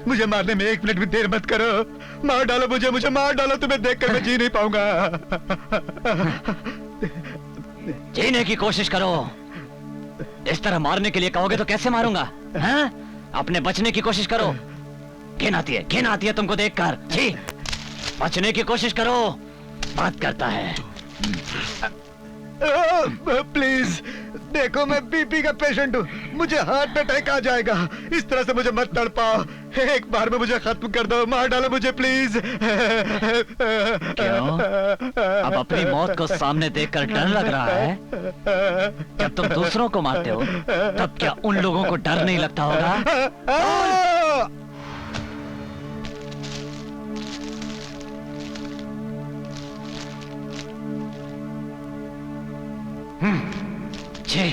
मुझे मारने में 1 मिनट भी देर मत करो। मार डालो मुझे, मुझे मार डालो। तुम्हें देखकर मैं जी नहीं पाऊंगा। जीने की कोशिश करो। इस तरह मारने के लिए कहोगे तो कैसे मारूंगा? हाँ? अपने बचने की कोशिश करो। घिन आती है तुमको देखकर। जी, बचने की कोशिश करो। बात करता है। प्लीज देखो, मैं बीपी का पेशेंट हूँ, मुझे हार्ट अटैक आ जाएगा। इस तरह से मुझे मत तड़पाओ। एक बार में मुझे खत्म कर दो, मार डालो मुझे प्लीज। क्यों? अब अपनी मौत को सामने देखकर डर लग रहा है? जब तुम दूसरों को मारते हो तब क्या उन लोगों को डर नहीं लगता होगा? छे,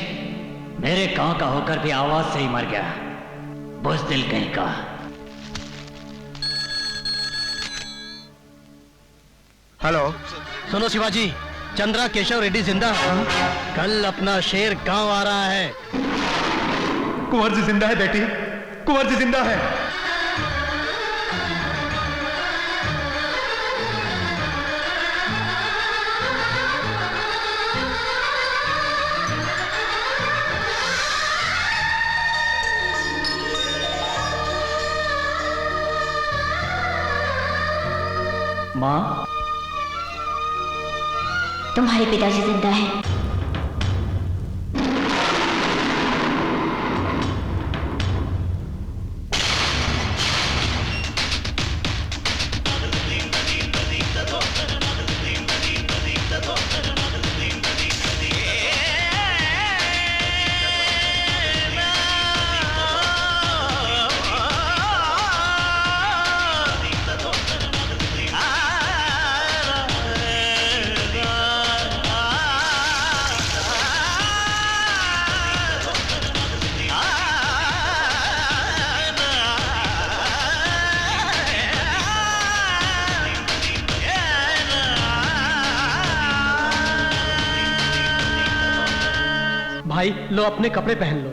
मेरे गांव का होकर भी आवाज से ही मर गया, बुज़दिल कहीं का। हेलो, सुनो शिवाजी, चंद्रा केशव रेड्डी जिंदा। कल अपना शेर गांव आ रहा है। कुंवर जी जिंदा है बेटी, कुंवर जी जिंदा है। माँ, तुम्हारे पिताजी जिंदा हैं। भाई लो, अपने कपड़े पहन लो।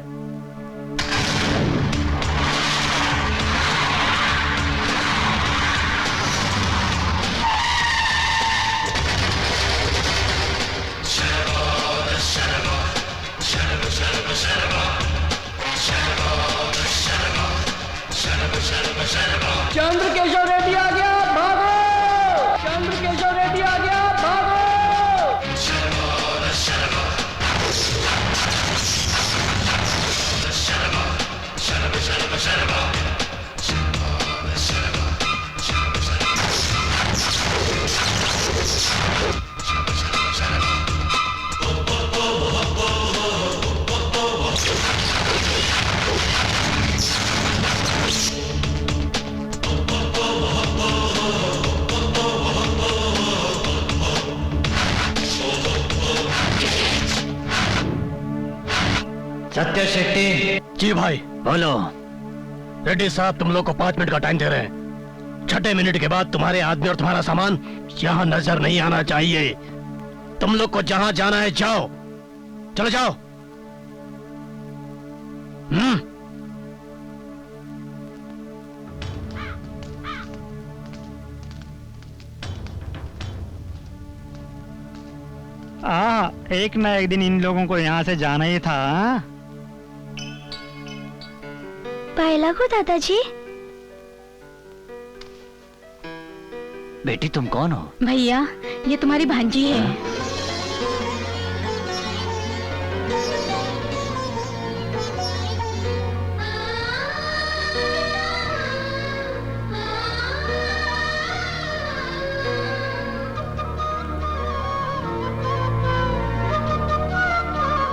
चंद्र केशव रेड्डी आ गया, भागो! चंद्र केशव रेड्डी आ गया, भागो! सत्य शेट्टी। जी भाई। बोलो। रेड्डी साहब, तुम लोग को 5 मिनट का टाइम दे रहे हैं। 6 मिनट के बाद तुम्हारे आदमी और तुम्हारा सामान यहाँ नजर नहीं आना चाहिए। तुम लोग को जहां जाना है जाओ, चलो जाओ। एक ना एक दिन इन लोगों को यहाँ से जाना ही था। पहला को दादाजी। बेटी तुम कौन हो? भैया, ये तुम्हारी भांजी है।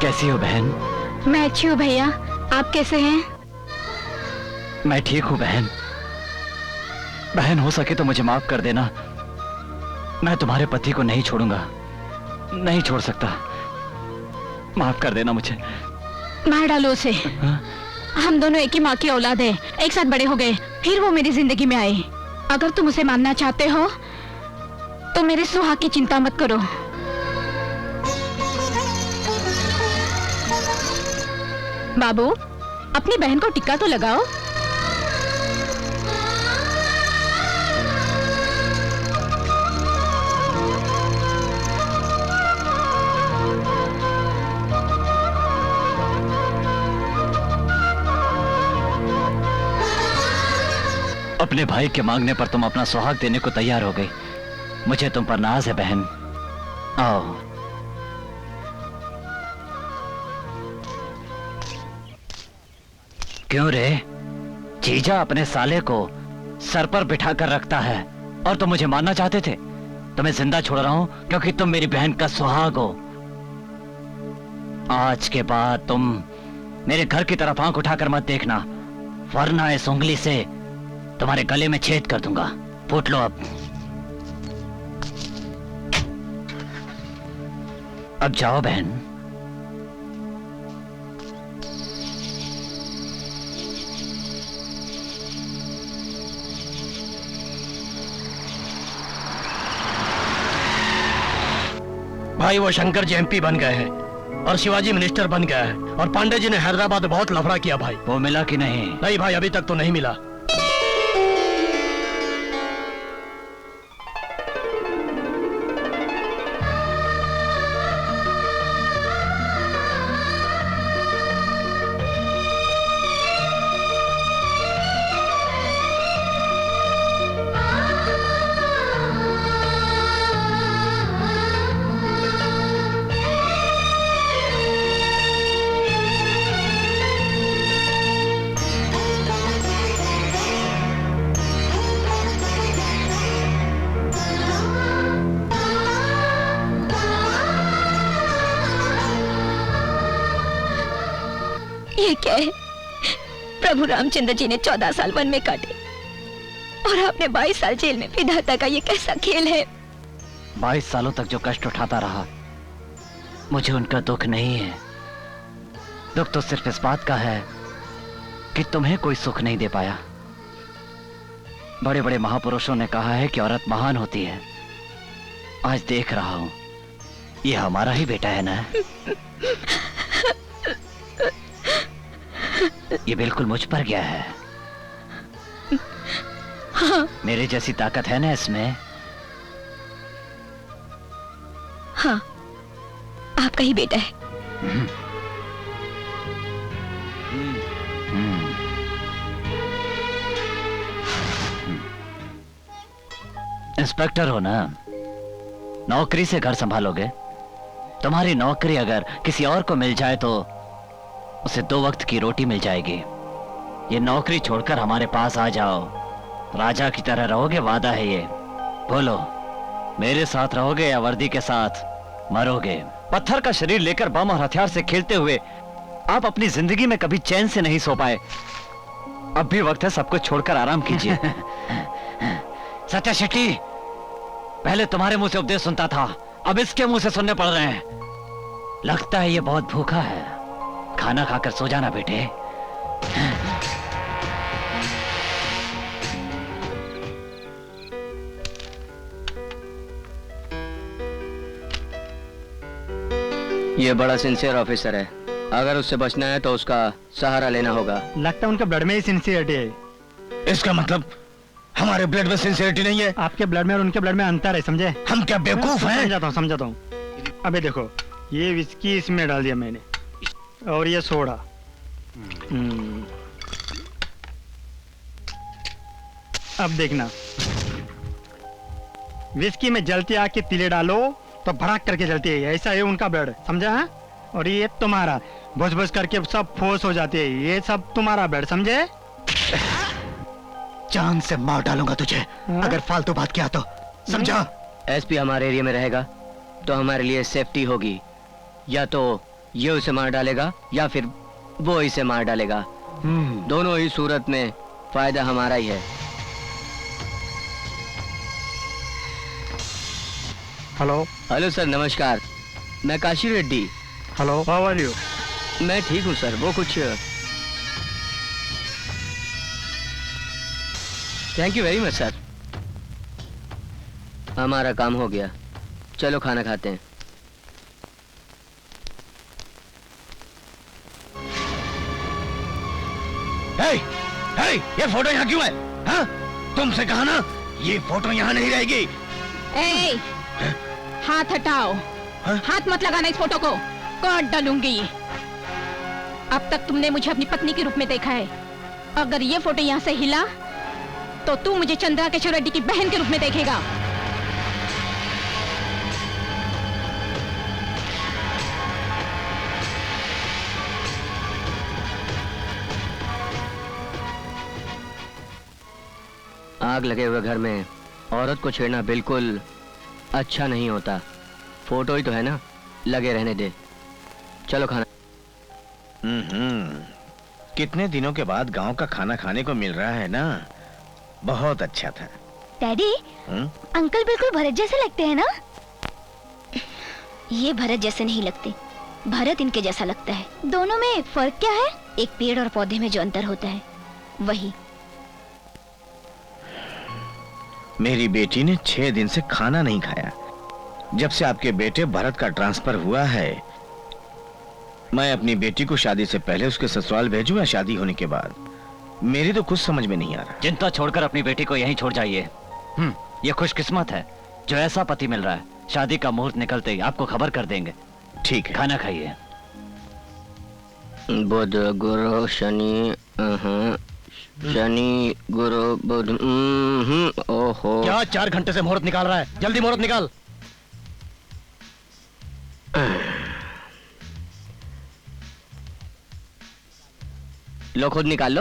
कैसी हो बहन? मैं अच्छी हूँ भैया, आप कैसे हैं? मैं ठीक हूँ बहन। बहन, हो सके तो मुझे माफ कर देना। मैं तुम्हारे पति को नहीं छोड़ूंगा, नहीं छोड़ सकता। माफ कर देना मुझे। मार डालो उसे। हम दोनों एक ही माँ की औलाद है, एक साथ बड़े हो गए, फिर वो मेरी जिंदगी में आए। अगर तुम उसे मारना चाहते हो तो मेरे सुहाग की चिंता मत करो। बाबू, अपनी बहन को टिक्का तो लगाओ। अपने भाई के मांगने पर तुम अपना सुहाग देने को तैयार हो गई। मुझे तुम पर नाज है बहन। आओ। क्यों रे? जीजा अपने साले को सर पर बिठा कर रखता है और तुम मुझे मारना चाहते थे। तुम्हें जिंदा छोड़ रहा हूं क्योंकि तुम मेरी बहन का सुहाग हो। आज के बाद तुम मेरे घर की तरफ आंख उठाकर मत देखना, वरना इस उंगली से तुम्हारे गले में छेद कर दूंगा। फूट लो अब जाओ बहन। भाई वो शंकर जी एमपी बन गए हैं और शिवाजी मिनिस्टर बन गया है और पांडे जी ने हैदराबाद में बहुत लफड़ा किया भाई। वो मिला कि नहीं? नहीं भाई, अभी तक तो नहीं मिला। ये क्या है? प्रभु रामचंद्र जी ने 14 साल वन में काटे और आपने 22 साल जेल में। विधाता का ये कैसा खेल है? 22 सालों तक जो कष्ट उठाता रहा, मुझे उनका दुख नहीं है। दुख तो सिर्फ इस बात का है कि तुम्हें कोई सुख नहीं दे पाया। बड़े बड़े महापुरुषों ने कहा है कि औरत महान होती है। आज देख रहा हूं, ये हमारा ही बेटा है ना। ये बिल्कुल मुझ पर गया है। हाँ। मेरे जैसी ताकत है ना इसमें। हाँ, आपका ही बेटा है। इंस्पेक्टर हो ना, नौकरी से घर संभालोगे। तुम्हारी नौकरी अगर किसी और को मिल जाए तो उसे 2 वक्त की रोटी मिल जाएगी। ये नौकरी छोड़कर हमारे पास आ जाओ, राजा की तरह रहोगे, वादा है ये। बोलो, मेरे साथ रहोगे या वर्दी के साथ मरोगे? पत्थर का शरीर लेकर बम और हथियार से खेलते हुए आप अपनी जिंदगी में कभी चैन से नहीं सो पाए। अब भी वक्त है सब कुछ छोड़कर आराम कीजिए। सत्या शेट्टी, पहले तुम्हारे मुंह से उपदेश सुनता था, अब इसके मुंह से सुनने पड़ रहे हैं। लगता है ये बहुत भूखा है। खाना खाकर सो जाना बेटे। ये बड़ा सिंसियर ऑफिसर है, अगर उससे बचना है तो उसका सहारा लेना होगा। लगता है उनका ब्लड में ही सिंसियरिटी है। इसका मतलब हमारे ब्लड में सिंसियरिटी नहीं है? आपके ब्लड में और उनके ब्लड में अंतर है, समझे? हम क्या बेवकूफ हैं? समझाता हूँ। अबे देखो, ये विस्की इसमें डाल दिया मैंने और ये सोडा। अब देखना, विस्की में जलती आग के तिले डालो तो भड़क करके जलती है। ऐसा है उनका ब्लड, समझा है? और ये तुम्हारा भुस भुस करके सब फोर्स हो जाती है। ये सब तुम्हारा ब्लड, समझे? जान से मार डालूंगा तुझे अगर फालतू बात किया तो, समझा? एसपी हमारे एरिया में रहेगा तो हमारे लिए सेफ्टी होगी। या तो ये उसे मार डालेगा या फिर वो इसे मार डालेगा। दोनों ही सूरत में फायदा हमारा ही है। हेलो। हेलो सर, नमस्कार। मैं Kashi Reddy. Hello, how are you? मैं ठीक हूँ सर। वो कुछ thank you very much sir. हमारा काम हो गया, चलो खाना खाते हैं। ये फोटो यहाँ क्यों है? हाँ? तुमसे कहा ना ये फोटो यहाँ नहीं रहेगी। ए, हाथ हटाओ। हाथ मत लगाना इस फोटो को, काट डालूंगी। अब तक तुमने मुझे अपनी पत्नी के रूप में देखा है, अगर ये फोटो यहाँ से हिला तो तू मुझे चंद्रा केशव रेड्डी की बहन के रूप में देखेगा। आग लगे हुए घर में औरत को छेड़ना बिल्कुल अच्छा नहीं होता। फोटो ही तो है ना, लगे रहने दे। चलो खाना। कितने दिनों के बाद गांव का खाना खाने को मिल रहा है ना, बहुत अच्छा था। डैडी, अंकल बिल्कुल भरत जैसे लगते हैं ना? ये भरत जैसे नहीं लगते, भरत इनके जैसा लगता है। दोनों में फर्क क्या है? एक पेड़ और पौधे में जो अंतर होता है वही। मेरी बेटी ने 6 दिन से खाना नहीं खाया। जब से आपके बेटे भरत का ट्रांसफर हुआ है, मैं अपनी बेटी को शादी से पहले उसके ससुराल भेजूं या शादी होने के बाद, मेरी तो कुछ समझ में नहीं आ रहा। चिंता छोड़कर अपनी बेटी को यहीं छोड़ जाइए। ये खुशकिस्मत है जो ऐसा पति मिल रहा है। शादी का मुहूर्त निकलते ही आपको खबर कर देंगे। ठीक है, खाना खाइए। बुध गुरु शनि, शनि गुरु बुध। ओहो, क्या 4 घंटे से मुहूर्त निकाल रहा है? जल्दी मुहूर्त निकाल। लो खुद निकाल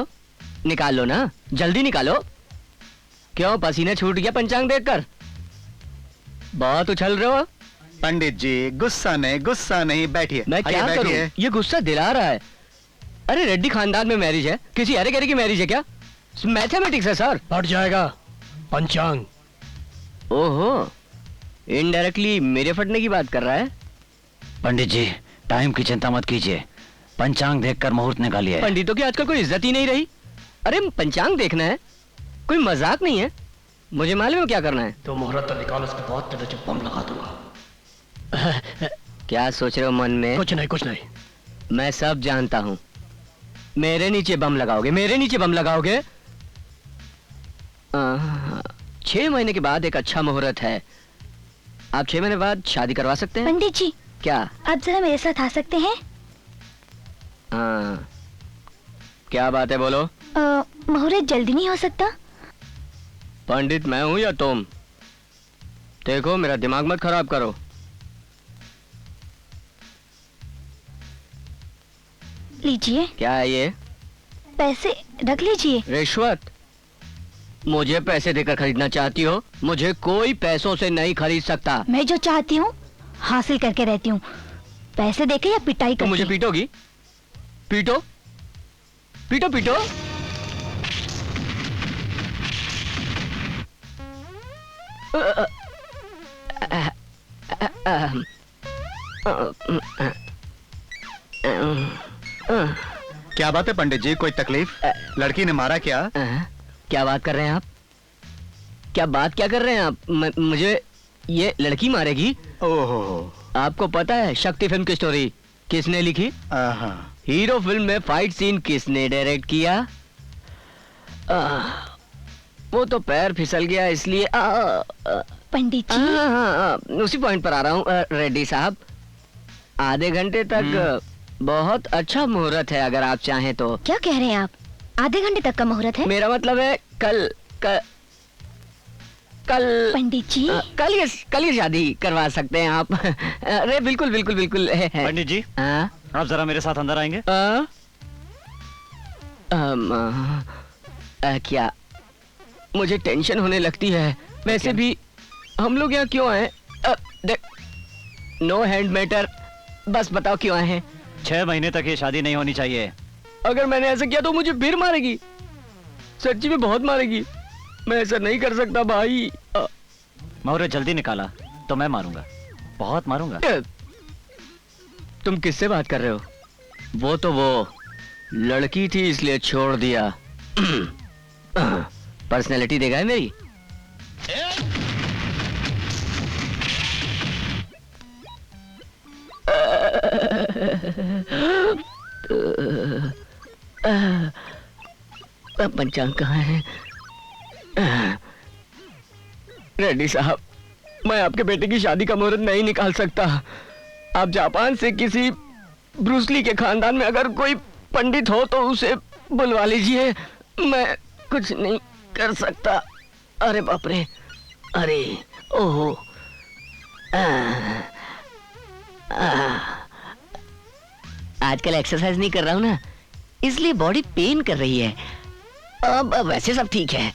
लो ना, जल्दी निकालो। क्यों पसीना छूट गया पंचांग देखकर? बहुत उछल रहे हो। पंडित जी गुस्सा नहीं, बैठिए। मैं क्या करूं? ये गुस्सा दिला रहा है। अरे रेड्डी खानदान में मैरिज है, किसी अरे गरे की मैरिज है क्या? मैथमेटिक्स है सर। पड़ जाएगा पंचांग। ओहो, इनडायरेक्टली मेरे फटने की बात कर रहा है। पंडित जी टाइम की चिंता मत कीजिए, पंचांग देखकर मुहूर्त निकालिए। पंडितों की आजकल कोई इज्जत ही नहीं रही। अरे पंचांग देखना है, कोई मजाक नहीं है। मुझे मालूम है क्या करना है। तो मुहूर्त निकाल, उसके बाद तेरे जो बम लगा दूंगा। क्या सोच रहे हो मन में? कुछ नहीं। मैं सब जानता हूँ। मेरे नीचे बम लगाओगे। 6 महीने के बाद एक अच्छा मुहूर्त है। आप 6 महीने बाद शादी करवा सकते हैं। पंडित जी, क्या आप जरा मेरे साथ आ सकते हैं? हाँ, क्या बात है, बोलो। मुहूर्त जल्दी नहीं हो सकता? पंडित मैं हूं या तुम? देखो मेरा दिमाग मत खराब करो। लीजिए। क्या है ये? पैसे रख लीजिए। रिश्वत? मुझे पैसे देकर खरीदना चाहती हो? मुझे कोई पैसों से नहीं खरीद सकता। मैं जो चाहती हूँ हासिल करके रहती हूँ, पैसे देके या पिटाई करके। मुझे पीटोगी? पीटो। क्या बात है पंडित जी, कोई तकलीफ? लड़की ने मारा क्या? क्या बात कर रहे हैं आप? क्या कर रहे हैं आप? मुझे ये लड़की मारेगी? ओहो, आपको पता है शक्ति फिल्म की स्टोरी किसने लिखी? हीरो फिल्म में फाइट सीन किसने डायरेक्ट किया? वो तो पैर फिसल गया इसलिए। पंडित जी, उसी पॉइंट पर आ रहा हूँ। रेड्डी साहब, आधे घंटे तक बहुत अच्छा मुहूर्त है, अगर आप चाहें तो। क्या कह रहे हैं आप? आधे घंटे तक का मुहूर्त है? मेरा मतलब है कल पंडित जी, कल ये शादी करवा सकते हैं आप। अरे बिल्कुल। पंडित जी, आप जरा मेरे साथ अंदर आएंगे? क्या? मुझे टेंशन होने लगती है। वैसे भी हम लोग यहाँ क्यों आए? नो हैंड मैटर, बस बताओ क्यों आए हैं? 6 महीने तक ये शादी नहीं होनी चाहिए। अगर मैंने ऐसा किया तो मुझे फिर मारेगी, सच्ची में बहुत मारेगी। मैं ऐसा नहीं कर सकता भाई। मुहूर्त जल्दी निकाला तो मैं मारूंगा, बहुत मारूंगा। तुम किससे बात कर रहे हो? वो तो वो लड़की थी इसलिए छोड़ दिया। पर्सनैलिटी देखा है मेरी? अब पंचांग कहाँ है? रेड्डी साहब, मैं आपके बेटे की शादी का मुहूर्त नहीं निकाल सकता। आप जापान से किसी ब्रूसली के खानदान में अगर कोई पंडित हो तो उसे बुलवा लीजिए। मैं कुछ नहीं कर सकता। अरे बाप रे, अरे ओहो, आजकल एक्सरसाइज नहीं कर रहा हूँ ना, इसलिए बॉडी पेन कर रही है। अब वैसे सब ठीक है।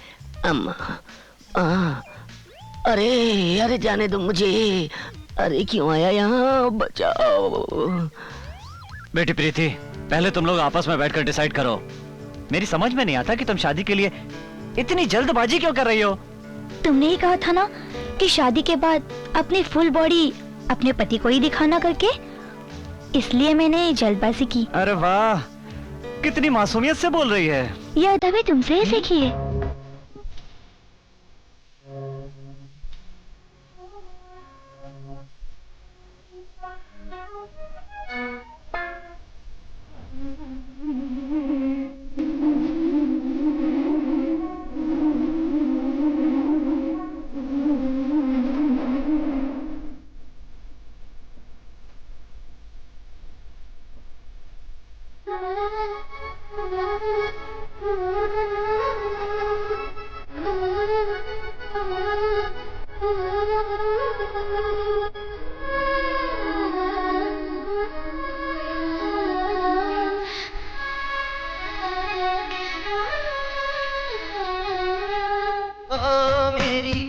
अरे अरे जाने दो मुझे। अरे क्यों आया यहाँ, बचाओ। बेटी प्रीति, पहले तुम लोग आपस में बैठकर डिसाइड करो। मेरी समझ में नहीं आता कि तुम शादी के लिए इतनी जल्दबाजी क्यों कर रही हो। तुमने ही कहा था ना कि शादी के बाद अपनी फुल बॉडी अपने पति को ही दिखाना करके, इसलिए मैंने जल्दबाजी की। अरे वाह, कितनी मासूमियत से बोल रही है। यह अदब तुमसे ही सीखी है।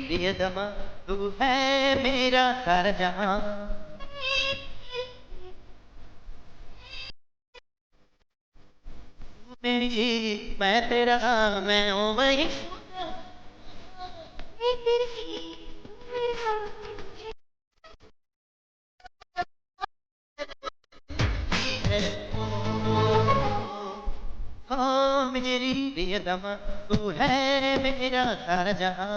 प्रियतमा तू है मेरा सारा जहां। मेरी मैं तेरा मैं हूँ वही। हाँ मेरी प्रियतमा तू है मेरा सारा जहां।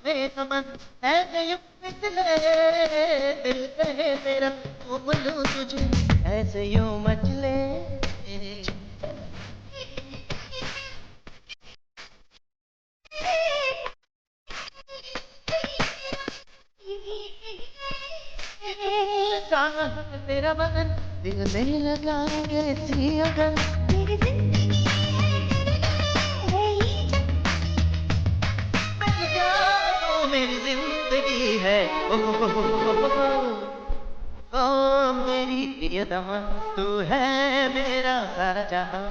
बेसमन ऐसे यूं मचले दिल कहे मेरा बोलूं तुझे ऐसे यूं मचले। तेरा बदन दिल में लगाएंगे थी अगर मेरी जिंदगी मेरी जिंदगी है। ओ मेरी प्रियतमा तू है मेरा सारा जहां।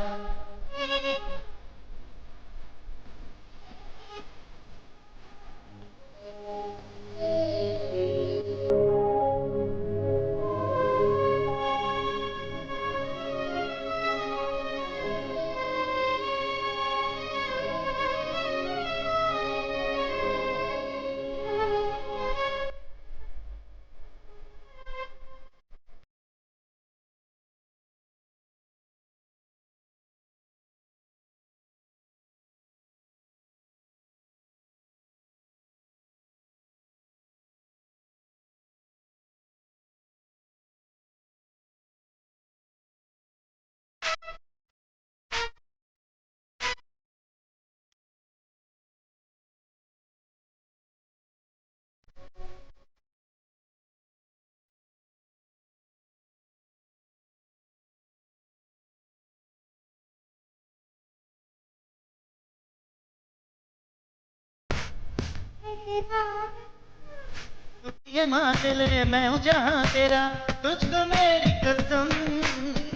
ये मान ले मैं हूँ जहाँ तेरा, तुझको मेरी कसम,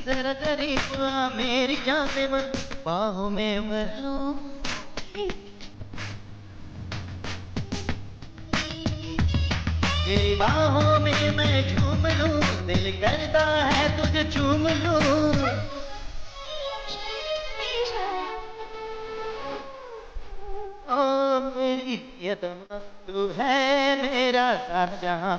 जरा करीब आ मेरी जान से मन बाहों में भरूं। तेरी बाहों में मैं झूम लूं, दिल करता है तुझे चूम लूं। ओ मेरी ये तू है मेरा सारा जहां।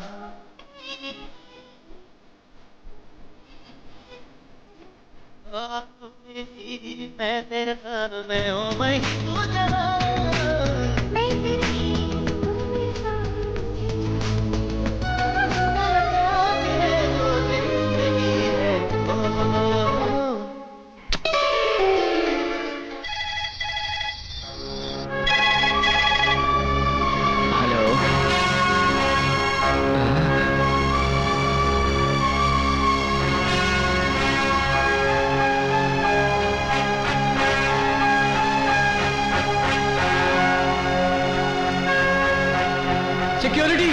ओ मेरी मैं तेरे ख्याल में हूँ, मैं तू जहां। मैं तेरी सिक्योरिटी।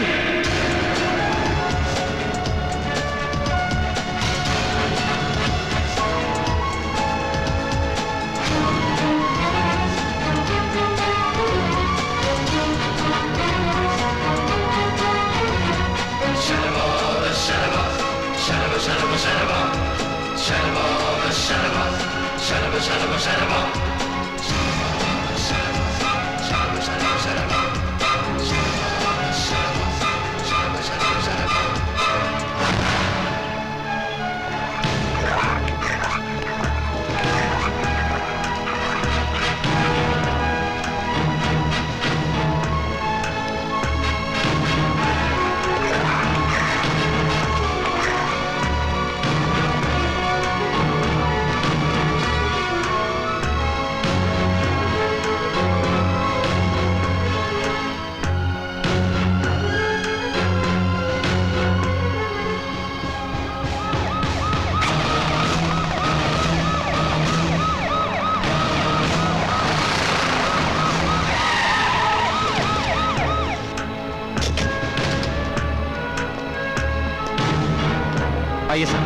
आइए सर।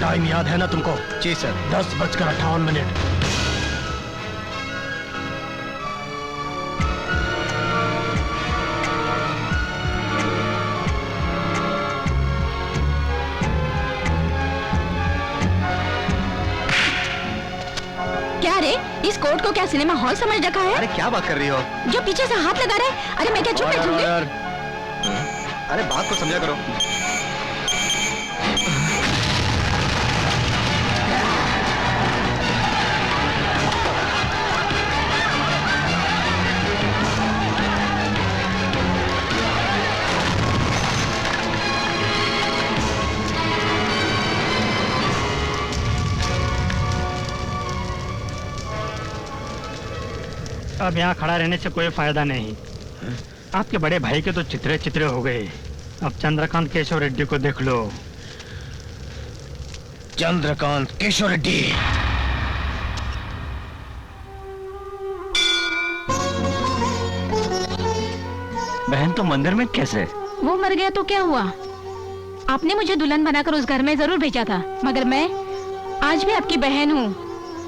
टाइम याद है ना तुमको? जी सर। 10:58। क्या रे, इस कोर्ट को क्या सिनेमा हॉल समझ रखा है? अरे क्या बात कर रही हो? जो पीछे से हाथ लगा रहे, अरे मैं क्या चुप बैठूंगी? अरे बात को समझा करो। अब यहाँ खड़ा रहने से कोई फायदा नहीं। आपके बड़े भाई के तो चित्रे चित्रे हो गए। अब चंद्रकांत केशव रेड्डी को देख लो। चंद्रकांत केशव रेड्डी। बहन तो मंदिर में कैसे? वो मर गया तो क्या हुआ? आपने मुझे दुल्हन बनाकर उस घर में जरूर भेजा था, मगर मैं आज भी आपकी बहन हूँ।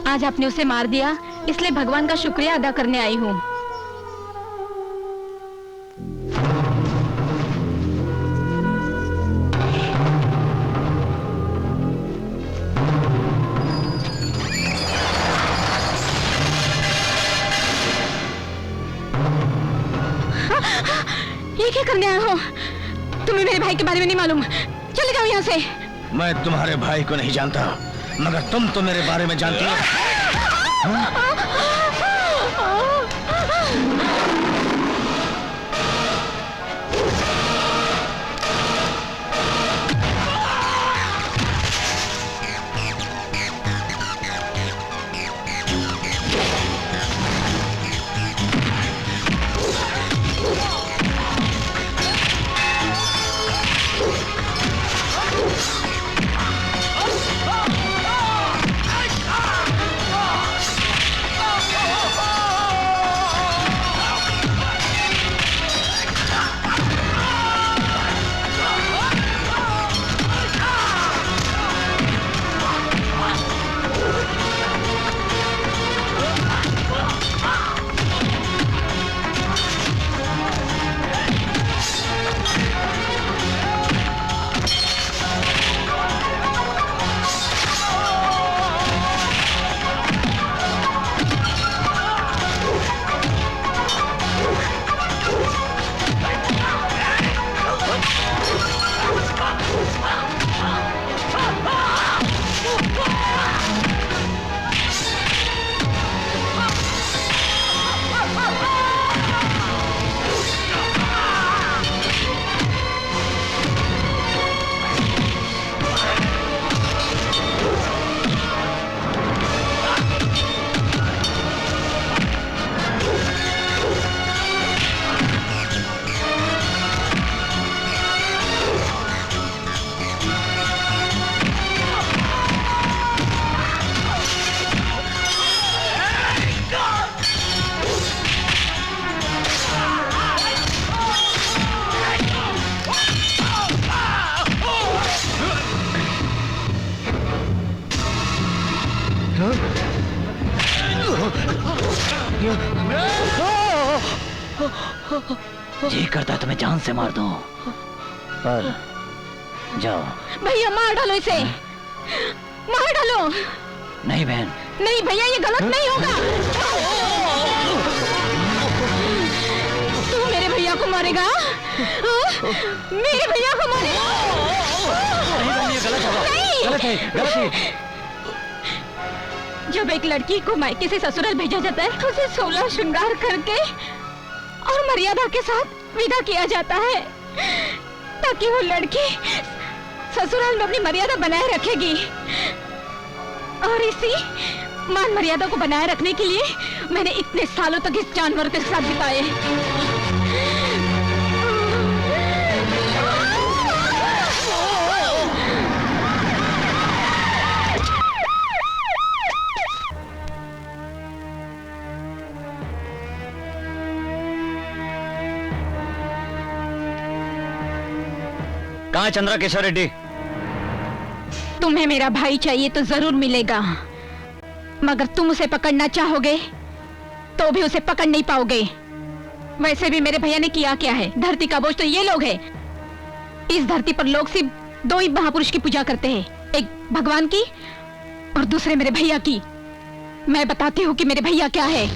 आज आपने उसे मार दिया, इसलिए भगवान का शुक्रिया अदा करने आई हूँ। ये क्या करने आए हो? तुम्हें मेरे भाई के बारे में नहीं मालूम। चले जाओ यहाँ से। मैं तुम्हारे भाई को नहीं जानता, मगर तुम तो मेरे बारे में जानती हो। जी करता है तुम्हें जान से मार दूं, पर जाओ। भैया मार डालो इसे, मार डालो। नहीं बहन, नहीं भैया, ये गलत नहीं होगा। तू मेरे भैया को मारेगा? मेरे भैया को मारेगा? नहीं बहन, ये गलत होगा। गलत है, गलत है। जब एक लड़की को मायके से ससुराल भेजा जाता है, उसे 16 श्रृंगार करके और मर्यादा के साथ विदा किया जाता है, ताकि वो लड़की ससुराल में अपनी मर्यादा बनाए रखेगी। और इसी मान मर्यादा को बनाए रखने के लिए मैंने इतने सालों तक इस जानवर के साथ बिताए। कहाँ है चंद्रा किशोर रेड्डी? तुम्हें मेरा भाई चाहिए तो जरूर मिलेगा, मगर तुम उसे पकड़ना चाहोगे तो भी उसे पकड़ नहीं पाओगे। वैसे भी मेरे भैया ने किया क्या है? धरती का बोझ तो ये लोग हैं। इस धरती पर लोग सिर्फ 2 ही महापुरुष की पूजा करते हैं, एक भगवान की और दूसरे मेरे भैया की। मैं बताती हूँ कि मेरे भैया क्या है।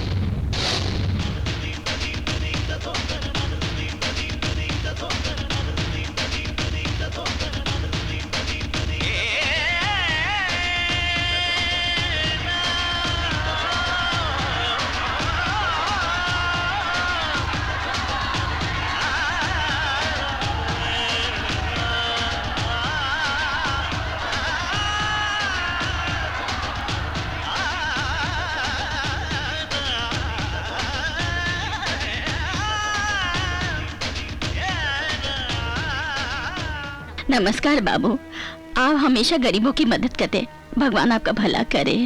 नमस्कार बाबू, आप हमेशा गरीबों की मदद करते, भगवान आपका भला करे।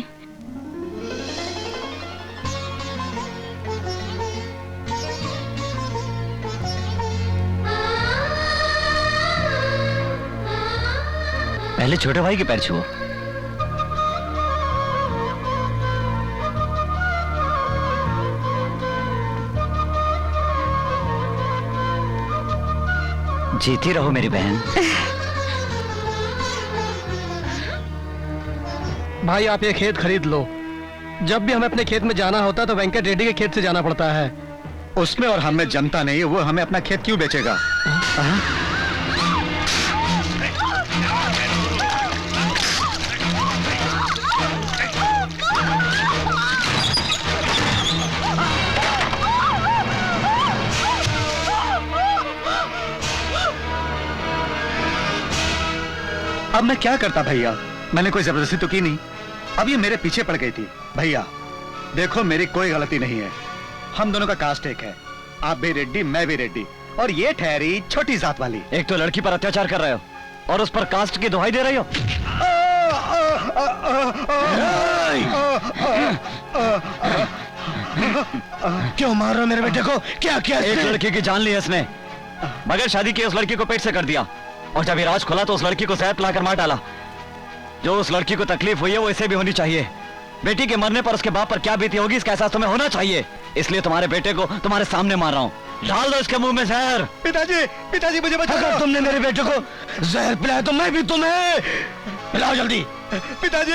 पहले छोटे भाई के पैर छुओ। जीती रहो मेरी बहन। भाई आप ये खेत खरीद लो। जब भी हमें अपने खेत में जाना होता तो वेंकट रेड्डी के खेत से जाना पड़ता है। उसमें और हमें जमता नहीं, वो हमें अपना खेत क्यों बेचेगा? अब मैं क्या करता भैया? मैंने कोई जबरदस्ती तो की नहीं। अब ये मेरे पीछे पड़ गई थी। भैया देखो, मेरी कोई गलती नहीं है। हम दोनों का कास्ट एक है, आप भी रेड्डी मैं भी रेड्डी, और ये ठहरी छोटी जात वाली। एक तो लड़की पर अत्याचार कर रहे हो और उस पर कास्ट की दुहाई दे रही हो। क्यों मार रहे हो मेरे बेटे को? क्या क्या एक लड़की की जान ली है इसने, मगर शादी की उस लड़की को पेट से कर दिया, और जब ये राज खुला तो उस लड़की को जहर पिलाकर मार डाला। जो उस लड़की को तकलीफ हुई है वो इसे भी होनी चाहिए। बेटी के मरने पर उसके बाप पर क्या बीती होगी इसका एहसास तुम्हें होना चाहिए। इसलिए तुम्हारे बेटे को तुम्हारे सामने मार रहा हूँ। डाल दो इसके मुंह में जहर। पिताजी, पिताजी मुझे बचाओ। अगर तुमने मेरे बेटे को जहर पिलाया तो मैं भी तुम्हें पिलाओ जल्दी। पिताजी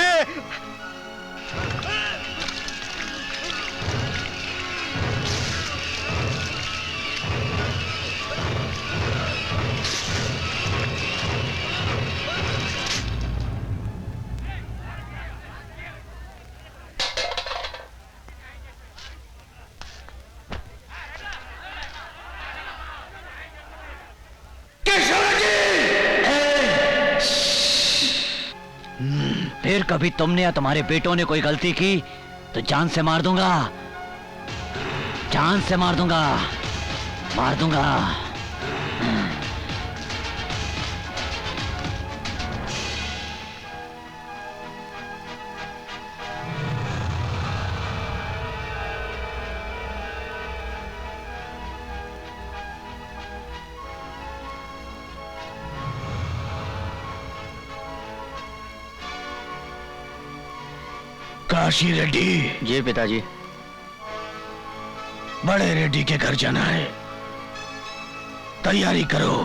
फिर कभी तुमने या तुम्हारे बेटों ने कोई गलती की तो जान से मार दूंगा, जान से मार दूंगा, मार दूंगा। काशी रेड्डी। जी पिताजी। बड़े रेड्डी के घर जाना है। तैयारी करो।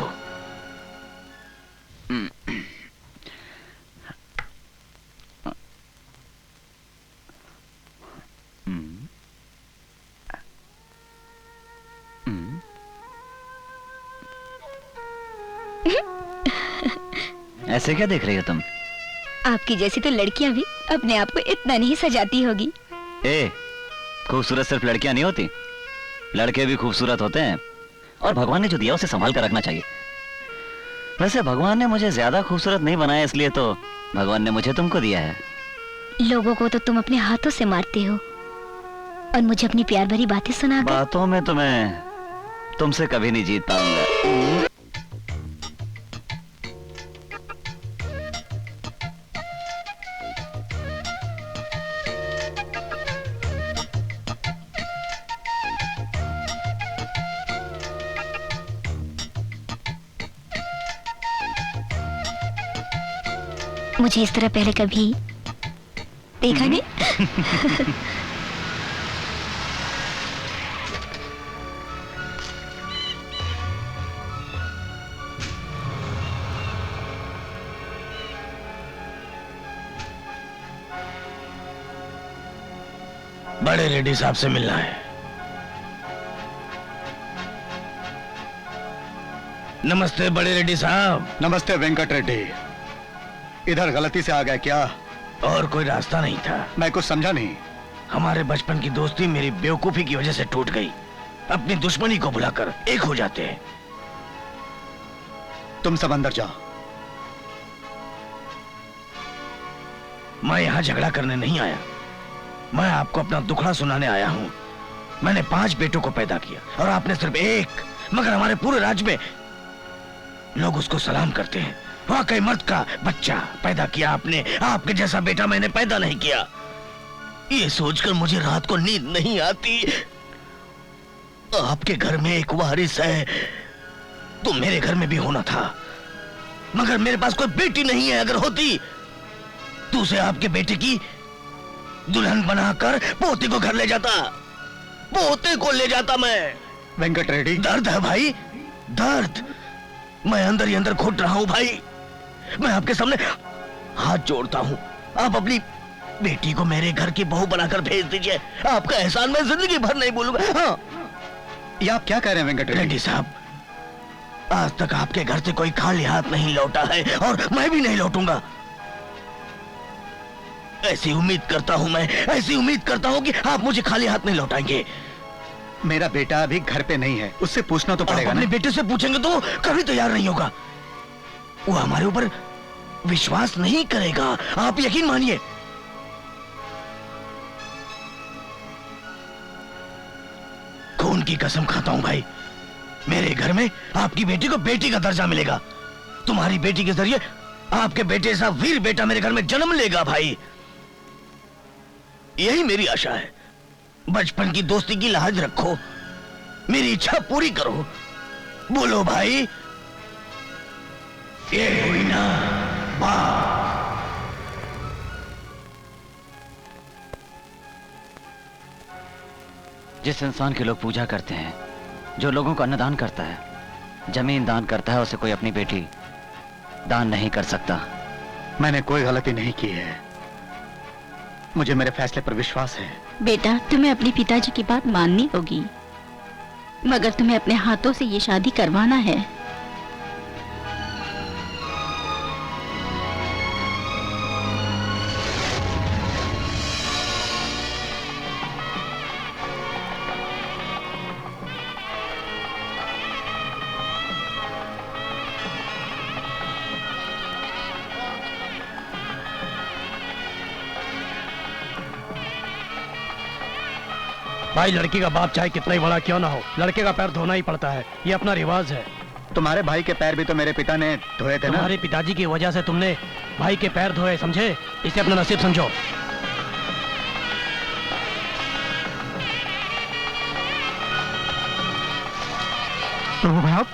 ऐसे क्या देख रही हो तुम? आपकी जैसी तो लड़कियां भी अपने आप को इतना नहीं सजाती होगी। ए, खूबसूरत सिर्फ लड़कियां नहीं होती, लड़के भी खूबसूरत होते हैं। और भगवान ने जो दिया उसे संभाल कर रखना चाहिए। वैसे भगवान ने मुझे ज्यादा खूबसूरत नहीं बनाया, इसलिए तो भगवान ने मुझे तुमको दिया है। लोगों को तो तुम अपने हाथों से मारते हो और मुझे अपनी प्यार भरी बातें सुनाकर। बातों में तुम्हें तुमसे कभी नहीं जीत पाऊंगा। मुझे इस तरह पहले कभी देखा नहीं। बड़े रेड्डी साहब से मिलना है। नमस्ते बड़े रेड्डी साहब। नमस्ते वेंकट रेड्डी। इधर गलती से आ गए क्या? और कोई रास्ता नहीं था। मैं कुछ समझा नहीं। हमारे बचपन की दोस्ती मेरी बेवकूफी की वजह से टूट गई। अपनी दुश्मनी को भुलाकर एक हो जाते हैं। तुम सब अंदर जाओ। मैं यहाँ झगड़ा करने नहीं आया, मैं आपको अपना दुखड़ा सुनाने आया हूँ। मैंने 5 बेटों को पैदा किया और आपने सिर्फ एक, मगर हमारे पूरे राज्य में लोग उसको सलाम करते हैं। वाकई मर्द का बच्चा पैदा किया आपने। आपके जैसा बेटा मैंने पैदा नहीं किया। ये सोचकर मुझे रात को नींद नहीं आती। आपके घर में एक वारिस है तो मेरे घर में भी होना था, मगर मेरे पास कोई बेटी नहीं है। अगर होती तो उसे आपके बेटे की दुल्हन बनाकर पोते को घर ले जाता, पोते को ले जाता मैं। वेंकट रेड्डी, दर्द है भाई, दर्द। मैं अंदर ही अंदर घुट रहा हूं भाई। मैं आपके सामने हाथ जोड़ता हूं, आप अपनी बेटी को मेरे घर की बहू बनाकर भेज दीजिए। आपका एहसान मैं जिंदगी भर नहीं भूलूंगा। हाँ, ये आप क्या कह रहे हैं वेंकट रेड्डी साहब? आज तक आपके घर से कोई खाली हाथ नहीं लौटा है और मैं भी नहीं लौटूंगा। ऐसी उम्मीद करता हूं मैं, ऐसी उम्मीद करता हूं कि आप मुझे खाली हाथ नहीं लौटाएंगे। मेरा बेटा अभी घर पे नहीं है, उससे पूछना तो पड़ेगा अपने ना। बेटे से पूछेंगे तो कभी तैयार नहीं होगा। वो हमारे ऊपर विश्वास नहीं करेगा, आप यकीन मानिए। खून की कसम खाता हूं भाई, मेरे घर में आपकी बेटी को बेटी का दर्जा मिलेगा। तुम्हारी बेटी के जरिए आपके बेटे जैसा वीर बेटा मेरे घर में जन्म लेगा भाई। यही मेरी आशा है। बचपन की दोस्ती की लाज रखो, मेरी इच्छा पूरी करो। बोलो भाई, ये हुई ना बात। जिस इंसान की लोग पूजा करते हैं, जो लोगों को अन्नदान करता है, जमीन दान करता है, उसे कोई अपनी बेटी दान नहीं कर सकता। मैंने कोई गलती नहीं की है, मुझे मेरे फैसले पर विश्वास है। बेटा, तुम्हें अपने पिताजी की बात माननी होगी, मगर तुम्हें अपने हाथों से ये शादी करवाना है। भाई, लड़की का बाप चाहे कितना ही बड़ा क्यों ना हो, लड़के का पैर धोना ही पड़ता है। ये अपना रिवाज है। तुम्हारे भाई के पैर भी तो मेरे पिता ने धोए थे ना। तुम्हारे पिताजी की वजह से तुमने भाई के पैर धोए, समझे? इसे अपना नसीब समझो। प्रभु भाई आप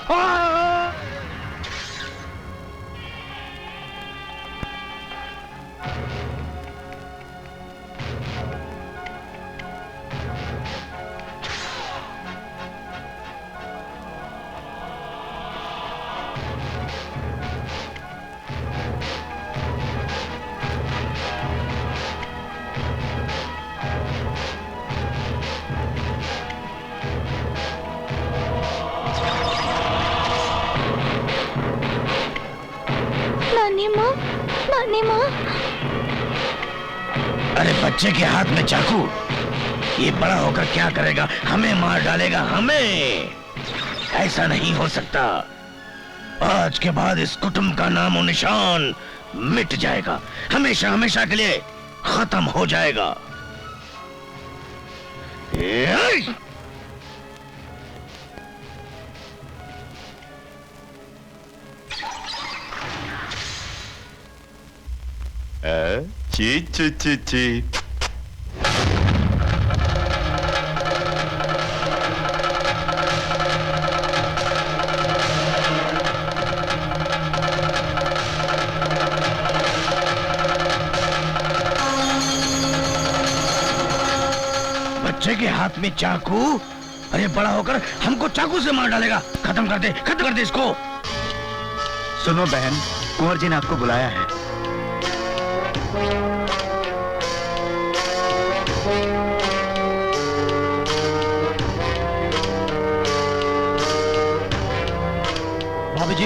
माने माँ, माने माँ। अरे बच्चे के हाथ में चाकू, ये बड़ा होकर क्या करेगा? हमें मार डालेगा, हमें। ऐसा नहीं हो सकता। आज के बाद इस कुटुंब का नामो निशान मिट जाएगा, हमेशा हमेशा के लिए खत्म हो जाएगा। ची ची ची ची। बच्चे के हाथ में चाकू, अरे बड़ा होकर हमको चाकू से मार डालेगा। खत्म कर दे इसको। सुनो बहन, कुंवर जी ने आपको बुलाया है। भाभी जी।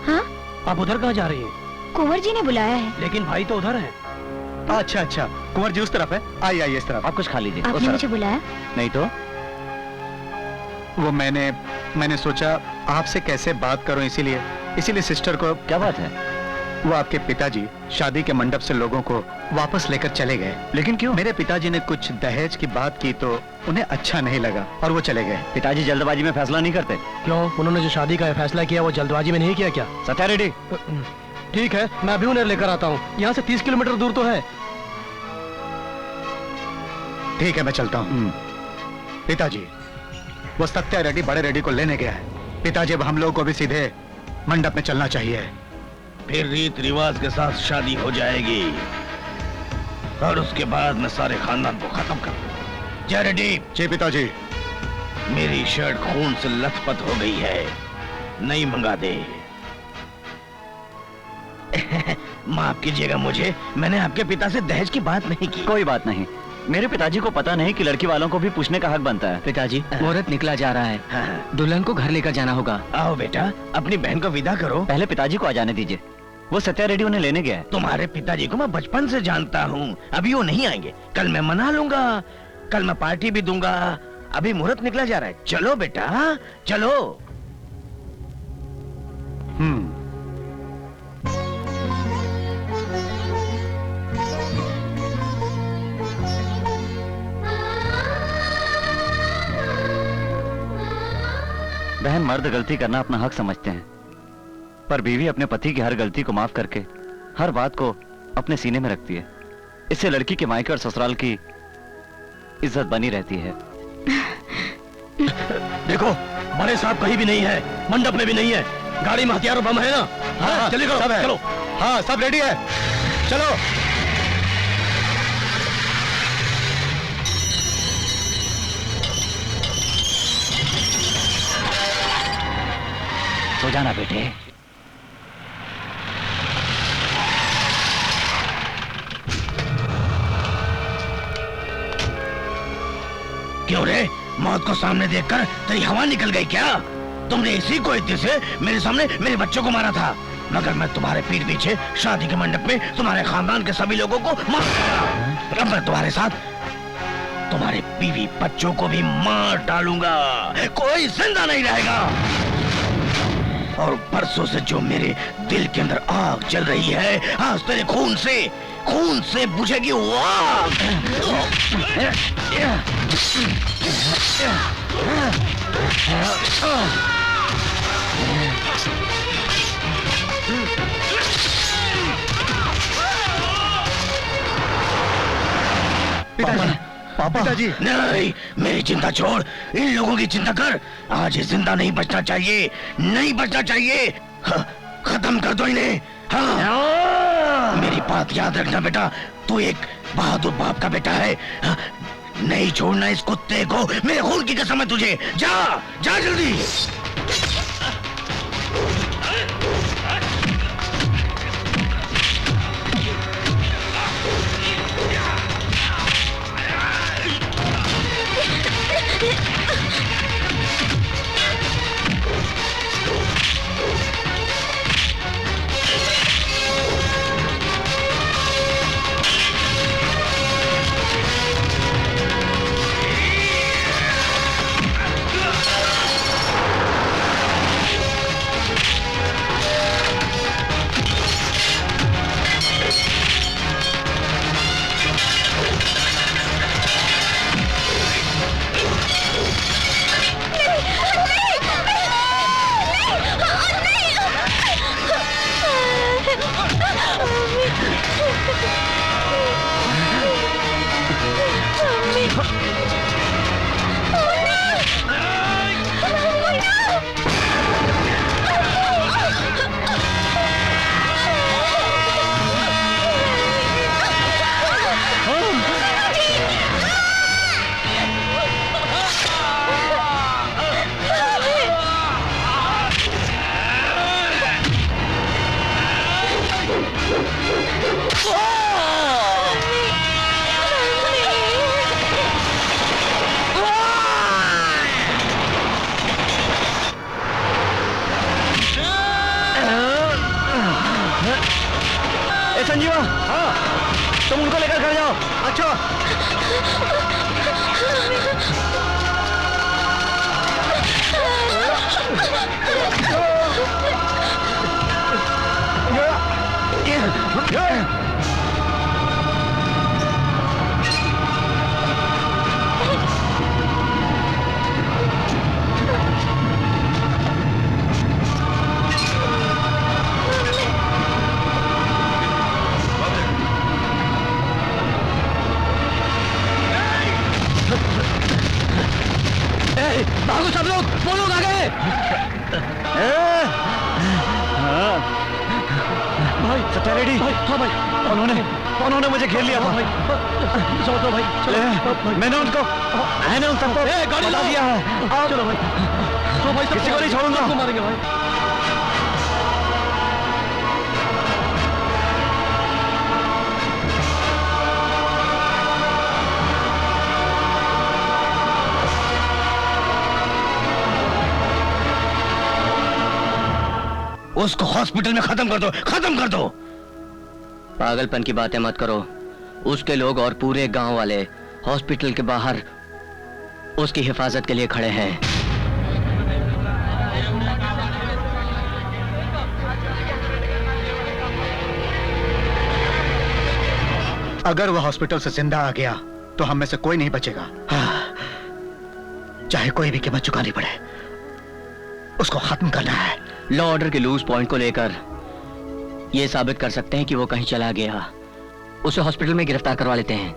हाँ? आप उधर कहाँ जा रही हैं? कुंवर जी ने बुलाया है। लेकिन भाई तो उधर है। अच्छा अच्छा, कुंवर जी उस तरफ है। आइए इस तरफ। आप कुछ खा लीजिए। आपने मुझे बुलाया? नहीं तो वो मैंने सोचा आपसे कैसे बात करूं, इसीलिए सिस्टर को। क्या बात है? वो आपके पिताजी शादी के मंडप से लोगों को वापस लेकर चले गए। लेकिन क्यों? मेरे पिताजी ने कुछ दहेज की बात की तो उन्हें अच्छा नहीं लगा और वो चले गए। पिताजी जल्दबाजी में फैसला नहीं करते। क्यों? उन्होंने जो शादी का फैसला किया वो जल्दबाजी में नहीं किया क्या? सत्या रेड्डी। ठीक है, मैं अभी उन्हें लेकर आता हूँ। यहाँ से 30 किलोमीटर दूर तो है। ठीक है, मैं चलता हूँ। पिताजी, वो सत्या रेड्डी बड़े रेड्डी को लेने गया है। पिताजी, अब हम लोग को भी सीधे मंडप में चलना चाहिए। फिर रीत रिवाज के साथ शादी हो जाएगी और उसके बाद मैं सारे खानदान को खत्म कर दूंगा। जय रेड्डी। जी पिताजी। मेरी शर्ट खून से लथपथ हो गई है, नई मंगा दे। माफ कीजिएगा मुझे, मैंने आपके पिता से दहेज की बात नहीं की। कोई बात नहीं, मेरे पिताजी को पता नहीं कि लड़की वालों को भी पूछने का हक बनता है। पिताजी, मुहूर्त निकला जा रहा है। दुल्हन को घर लेकर जाना होगा। आओ बेटा, अपनी बहन को विदा करो। पहले पिताजी को आ जाने दीजिए, वो सत्या रेड्डी उन्हें लेने गया है। तुम्हारे पिताजी को मैं बचपन से जानता हूँ, अभी वो नहीं आएंगे। कल मैं मना लूंगा, कल मैं पार्टी भी दूंगा। अभी मुहूर्त निकला जा रहा है। चलो बेटा, चलो। बहन, मर्द गलती करना अपना हक समझते हैं, पर बीवी अपने पति की हर गलती को माफ करके हर बात को अपने सीने में रखती है। इससे लड़की के मायके और ससुराल की इज्जत बनी रहती है। देखो, बड़े साहब कहीं भी नहीं है, मंडप में भी नहीं है। गाड़ी में हथियार और बम है ना? हाँ, चलिए सब है। चलो। हाँ, सब रेडी है, चलो। सो जाना बेटे। क्यों रे, मौत को सामने देखकर तेरी हवा निकल गई क्या? तुमने इसी को इतने से मेरे सामने मेरे बच्चों को मारा था, मगर मैं तुम्हारे पीठ पीछे शादी के मंडप में तुम्हारे खानदान के सभी लोगों को मार डाला। अब मैं तुम्हारे साथ तुम्हारे बीवी बच्चों को भी मार डालूंगा, कोई जिंदा नहीं रहेगा। और परसों से जो मेरे दिल के अंदर आग जल रही है, आज तेरे खून से बुझेगी वो आग। पिताजी। नहीं, मेरी चिंता छोड़, इन लोगों की चिंता कर। आज ये जिंदा नहीं बचना चाहिए, नहीं बचना चाहिए। खत्म कर दो इन्हें। हाँ। मेरी बात याद रखना बेटा, तू एक बहादुर बाप का बेटा है। नहीं छोड़ना इस कुत्ते को, मेरे खून की कसम है तुझे। जा जा जल्दी। संजीवा, हाँ तुम उनको लेकर घर जाओ। अच्छा भागो सब लोग, वो लोग आ गए। भाई सत्या रेडी? हाँ भाई, उन्होंने मुझे घेर लिया था भाई। चलो भाई, चलो। मैंने उन सबको बता दिया है। चलो भाई, तो भाई किसी को नहीं छोड़ूंगा। मारेंगे भाई। उसको हॉस्पिटल में खत्म कर दो, खत्म कर दो। पागलपन की बातें मत करो। उसके लोग और पूरे गांव वाले हॉस्पिटल के बाहर उसकी हिफाजत के लिए खड़े हैं। अगर वह हॉस्पिटल से जिंदा आ गया तो हम में से कोई नहीं बचेगा। चाहे कोई भी कीमत चुकानी पड़े, उसको खत्म करना है। लॉ ऑर्डर के लूज पॉइंट को लेकर यह साबित कर सकते हैं कि वो कहीं चला गया। उसे हॉस्पिटल में गिरफ्तार करवा लेते हैं,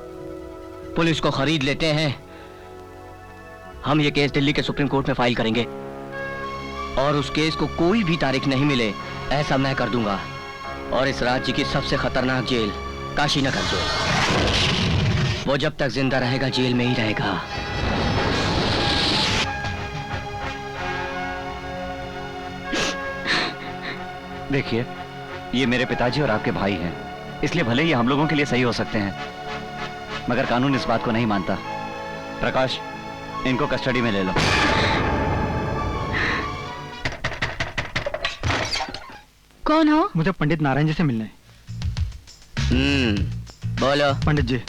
पुलिस को खरीद लेते हैं। हम ये केस दिल्ली के सुप्रीम कोर्ट में फाइल करेंगे और उस केस को कोई भी तारीख नहीं मिले ऐसा मैं कर दूंगा। और इस राज्य की सबसे खतरनाक जेल काशीनगर जेल, वो जब तक जिंदा रहेगा जेल में ही रहेगा। देखिए, ये मेरे पिताजी और आपके भाई हैं, इसलिए भले ही हम लोगों के लिए सही हो सकते हैं, मगर कानून इस बात को नहीं मानता। प्रकाश, इनको कस्टडी में ले लो। कौन हो? मुझे पंडित नारायण जी से मिलना है। बोलो। पंडित जी,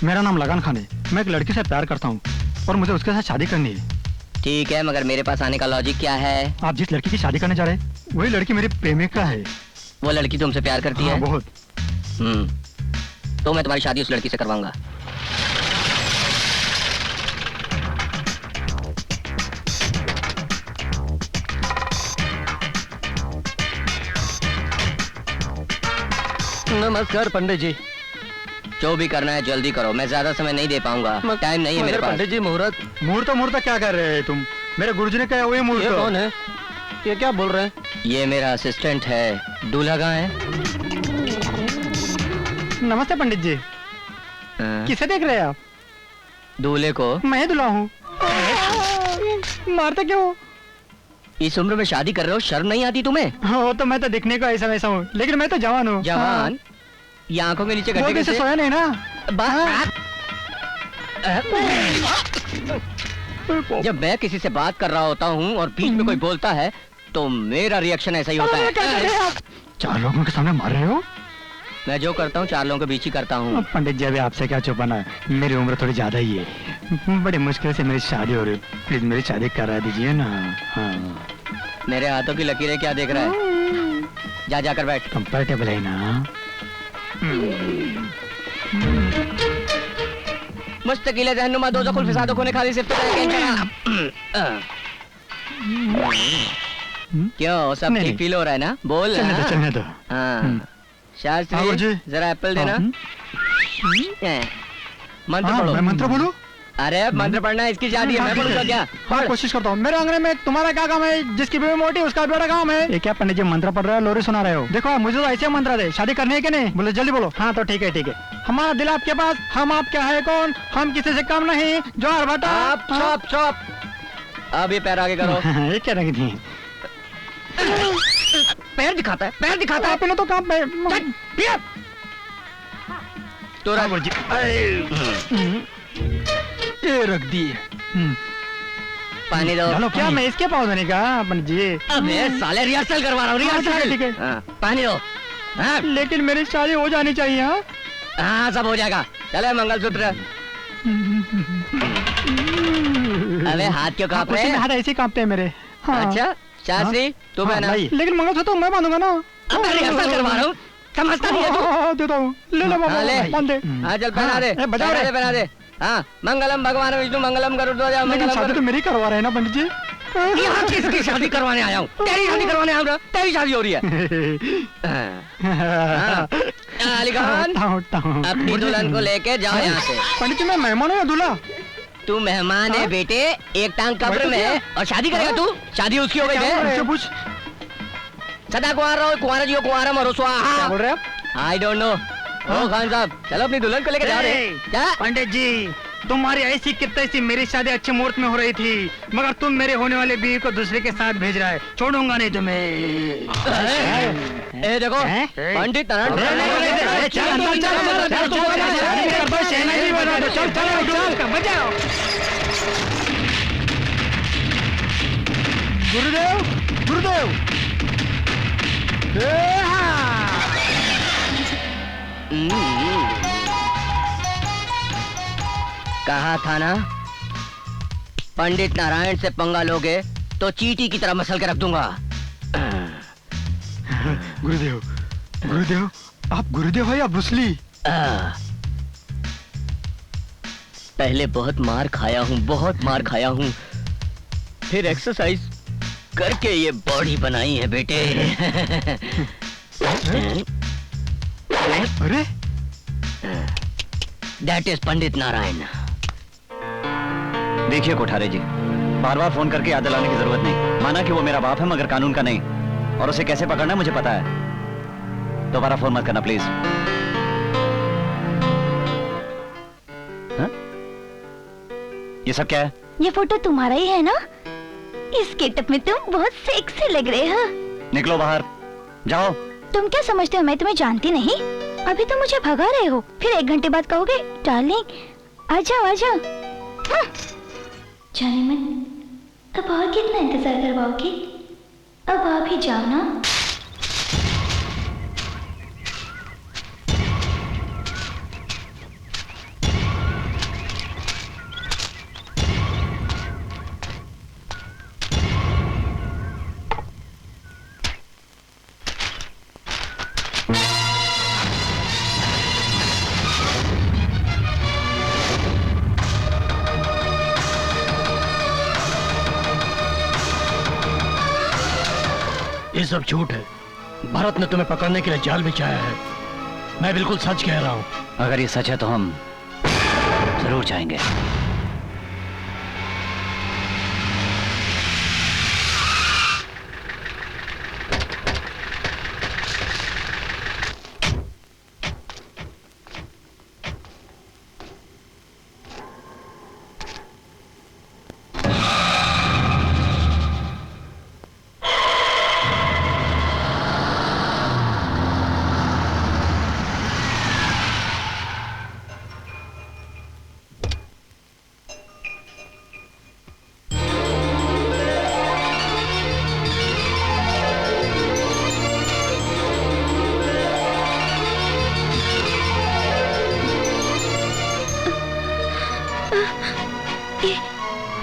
मेरा नाम लगान खान है। मैं एक लड़की से प्यार करता हूँ और मुझे उसके साथ शादी करनी है। ठीक है, मगर मेरे पास आने का लॉजिक क्या है? आप जिस लड़की की शादी करने जा रहे हैं वही लड़की मेरी प्रेमिका है। वो लड़की तुमसे प्यार करती है? बहुत। तो मैं तुम्हारी शादी उस लड़की से करवाऊंगा। नमस्कार पंडित जी। जो भी करना है जल्दी करो, मैं ज्यादा समय नहीं दे पाऊंगा, टाइम नहीं है मेरे पास। पंडित जी, मुहूर्त मुहूर्त क्या कर रहे हैं तुम? मेरे गुरुजी ने कहा वही मुहूर्त। ये कौन है? ये क्या बोल रहे हैं? ये मेरा असिस्टेंट है। दूल्हा कहाँ है? नमस्ते पंडित जी। किसे देख रहे हैं आप? दूल्हे को। मैं दूल्हा हूँ। मारते क्यों? इस उम्र में शादी कर रहे हो, शर्म नहीं आती तुम्हें? हो तो मैं तो दिखने का ऐसा वैसा हूँ, लेकिन मैं तो जवान हूँ। जवान? ये आंखों के नीचे गड्ढे कैसे? सोया नहीं ना। जब मैं किसी से बात कर रहा होता हूँ और बीच में कोई बोलता है तो मेरा रिएक्शन ऐसा ही होता है। 4 लोगों के सामने मार रहे हो? मैं जो करता हूँ 4 लोगों के बीच ही करता हूँ। पंडित जी, अभी आपसे क्या छुपाना है, मेरी उम्र थोड़ी ज्यादा ही है। बड़ी मुश्किल से मेरी शादी हो रही है, प्लीज मेरी शादी करा दीजिए ना। हाँ। मेरे हाथों की लकीरें क्या देख रहा है? जा जाकर बैठ। कंफर्टेबल है ना? मुस्तकिल रहनुमा दो कुल फिसादो कोने खाली सिर्फ क्यों, सब ठीक फील हो रहा है ना? बोल। चलने दो। हाँ शास्त्री, जरा एप्पल देना। मंत्र पढ़ो। मैं मंत्र बोलूं? अरे मंत्र पढ़ना है, इसकी शादी है, मैं पढ़ूंगा क्या? हाँ, कोशिश करता हूँ। मेरे आंगने में तुम्हारा क्या काम है? जिसकी बीवी मोटी उसका बड़ा काम है। ये क्या पंडित जी मंत्र पढ़ रहे हो, लोरी सुना रहे हो? देखो मुझे तो ऐसे मंत्र दे, शादी करनी है कि नहीं? बोलो जल्दी बोलो। हाँ तो ठीक है ठीक है। हमारा दिल आपके पास, हम आपके है कौन, हम किसी से कम नहीं। जोर भटा। चुप चुप। अब ये पैर आगे करो। ये क्या रखी थी? पैर दिखाता है, पैर दिखाता है। आपने तो काम पे तो ये रख दी। पानी दो। क्या मैं इसके पाँव धोने का? पंडित जी अबे साले रिहर्सल करवा रहा हूँ, रिहर्सल। ठीक है। पानी दो। लेकिन मेरी शादी हो जानी चाहिए। हाँ हाँ सब हो जाएगा। चले मंगलसूत्र। अबे हाथ क्यों कांप रहे हैं? हाथ ऐसे कांपते हैं मेरे। हाँ। अच्छा शास्त्री तू पहना। लेकिन मंगलसूत्र तो मैं बांधूंगा ना। अब मैं रिहर्सल करवा रहा हूँ, समझता नहीं है तू? देता हूँ, ले लो बाबा, बांध दे। हाँ चल पहना दे, पहना दे। हाँ मंगलम भगवान विष्णु मंगलम गरुड़ध्वज लेकिन शादी तो मेरी करवा रहे हैं ना पंडित जी। यहाँ किसकी शादी करवाने आया हूँ? तेरी शादी करवाने आया हूँ। तेरी शादी हो रही है। अली खान अपनी दुल्हन को लेके जाओ यहाँ से। पंडित जी मैं मेहमान हूँ या दूल्हा? तू मेहमान है बेटे, एक टांग कब्र में है और शादी करेगा तू? शादी उसकी हो गई है। सदा कुंवारा रहो, कुंवारा जियो, कुंवारा मरो स्वाहा। क्या बोल रहे हैं? I don't know. ओ खान साहब चलो अपनी दुल्हन को लेकर जा रहे हैं। क्या पंडित जी तुम्हारी ऐसी कितनी सी मेरी शादी अच्छे मुहूर्त में हो रही थी, मगर तुम मेरे होने वाले बीवी को दूसरे के साथ भेज रहा है। छोड़ूंगा नहीं तुम्हें। ए देखो पंडित गुरुदेव गुरुदेव कहा था ना, पंडित नारायण से पंगा लोगे तो चींटी की तरह मसल के रख दूंगा। गुरुदेव गुरुदेव आप गुरुदेव है या ब्रूसली? पहले बहुत मार खाया हूँ, बहुत मार खाया हूँ, फिर एक्सरसाइज करके ये बॉडी बनाई है बेटे। अरे दैट इज पंडित नारायण। देखिए कोठारे जी, बार बार फोन करके याद दिलाने की जरूरत नहीं। माना कि वो मेरा बाप है मगर कानून का नहीं, और उसे कैसे पकड़ना है मुझे पता है। दोबारा फोन मत करना प्लीज। हाँ? ये सब क्या है? ये फोटो तुम्हारा ही है ना? इस गेटअप में तुम बहुत सेक्सी लग रहे हो। निकलो बाहर, जाओ। तुम क्या समझते हो मैं तुम्हें जानती नहीं? अभी तो मुझे भगा रहे हो, फिर 1 घंटे बाद कहोगे डार्लिंग आ जाओ आ जाओ। जाने मन, अब और कितना इंतजार करवाओगे? अब आप ही जाओ ना। ये सब झूठ है। भरत ने तुम्हें पकड़ने के लिए जाल बिछाया है। मैं बिल्कुल सच कह रहा हूँ। अगर ये सच है तो हम जरूर जाएंगे।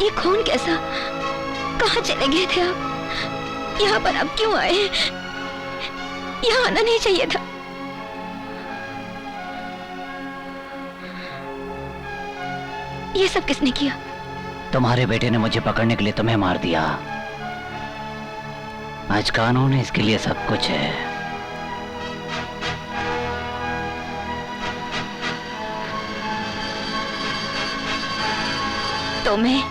ये खून कैसा? कहाँ चले गए थे आप? यहाँ पर आप क्यों आए? यहाँ आना नहीं चाहिए था। ये सब किसने किया? तुम्हारे बेटे ने मुझे पकड़ने के लिए तुम्हें मार दिया। आज कानून इसके लिए सब कुछ है। तो मैं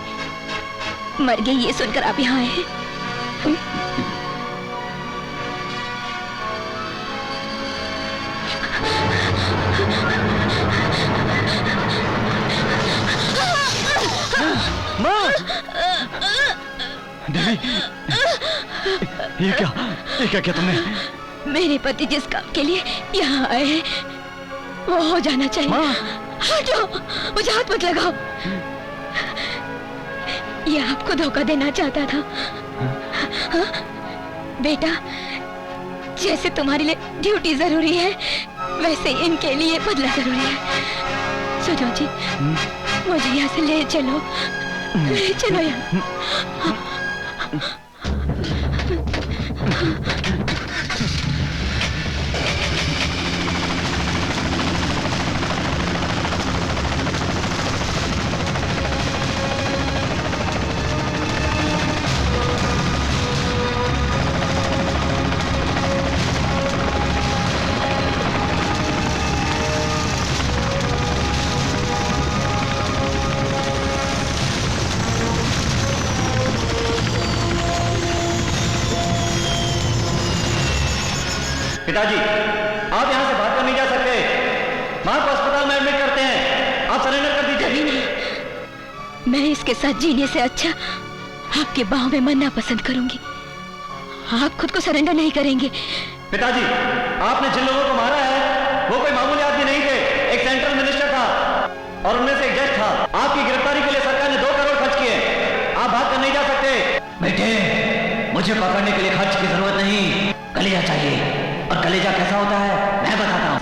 मर गई ये सुनकर आप यहाँ आए हैं? माँ! देवी, ये क्या क्या तुमने? मेरे पति जिस काम के लिए यहाँ आए हैं वो हो जाना चाहिए। हटो, मुझे हाथ मत लगाओ। ये आपको धोखा देना चाहता था। हाँ? बेटा जैसे तुम्हारे लिए ड्यूटी जरूरी है, वैसे इनके लिए बदला जरूरी है। सुनो जी, मुझे यहाँ से ले चलो, ले चलो यहाँ। पिताजी, आप यहाँ से भाग कर नहीं जा सकते। माँ को अस्पताल में एडमिट करते हैं। आप सरेंडर कर दीजिए। नहीं, मैं इसके साथ जीने से अच्छा आपके बाहों में मरना पसंद करूंगी। आप खुद को सरेंडर नहीं करेंगे। पिताजी, आपने जिन लोगों को मारा है वो कोई मामूली आदमी नहीं थे। एक सेंट्रल मिनिस्टर था और उनमें से एक जज था। आपकी गिरफ्तारी के लिए सरकार ने 2 करोड़ खर्च किए। आप भाग कर नहीं जा सकते। बेटे, मुझे पकड़ने के लिए खर्च की जरूरत नहीं, कलेजा चाहिए। और कलेजा कैसा होता है मैं बताता हूँ।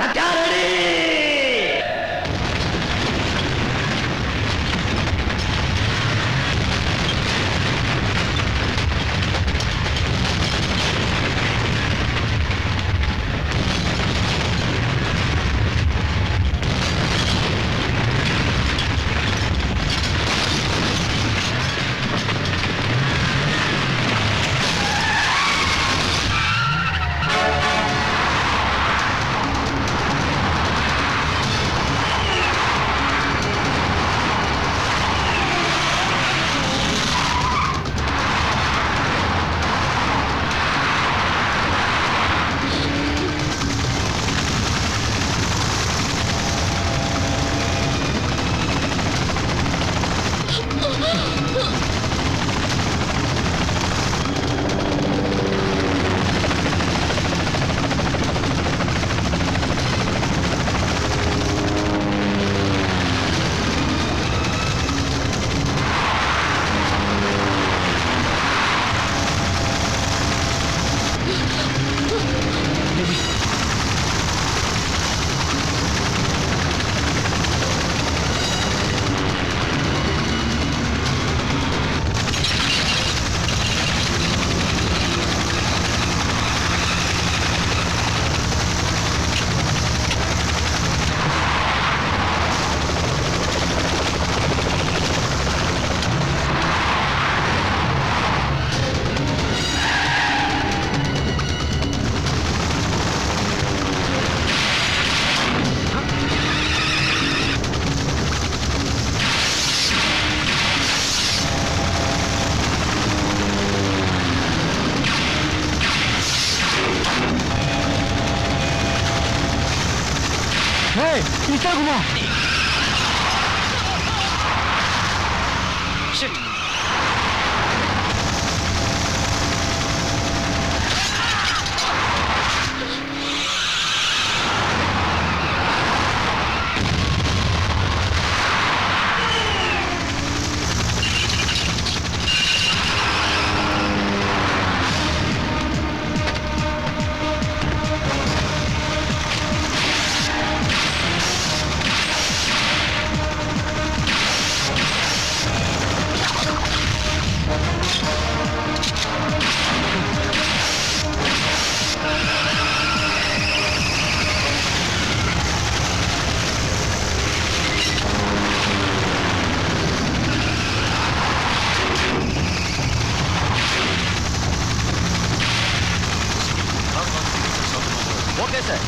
पीछे घुमा। Okay sir.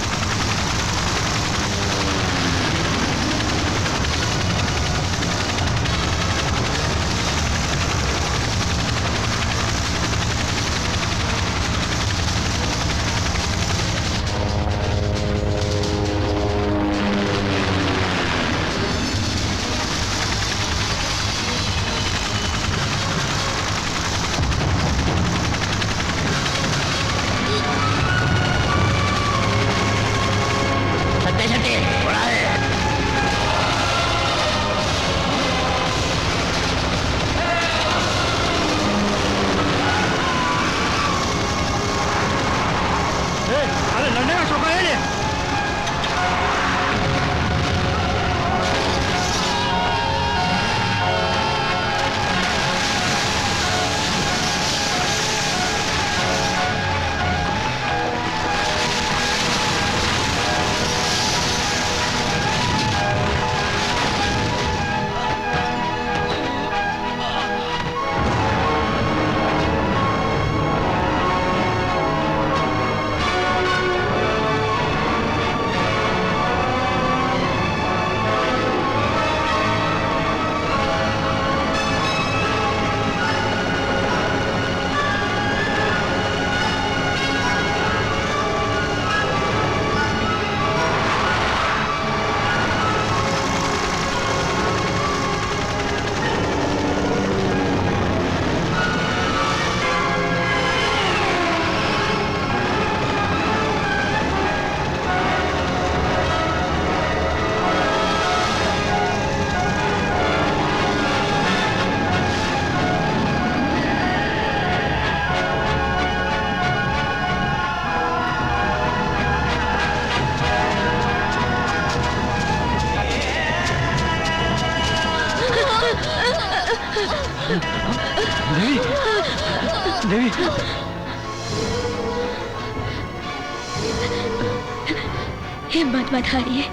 हिम्मत मत हारिए।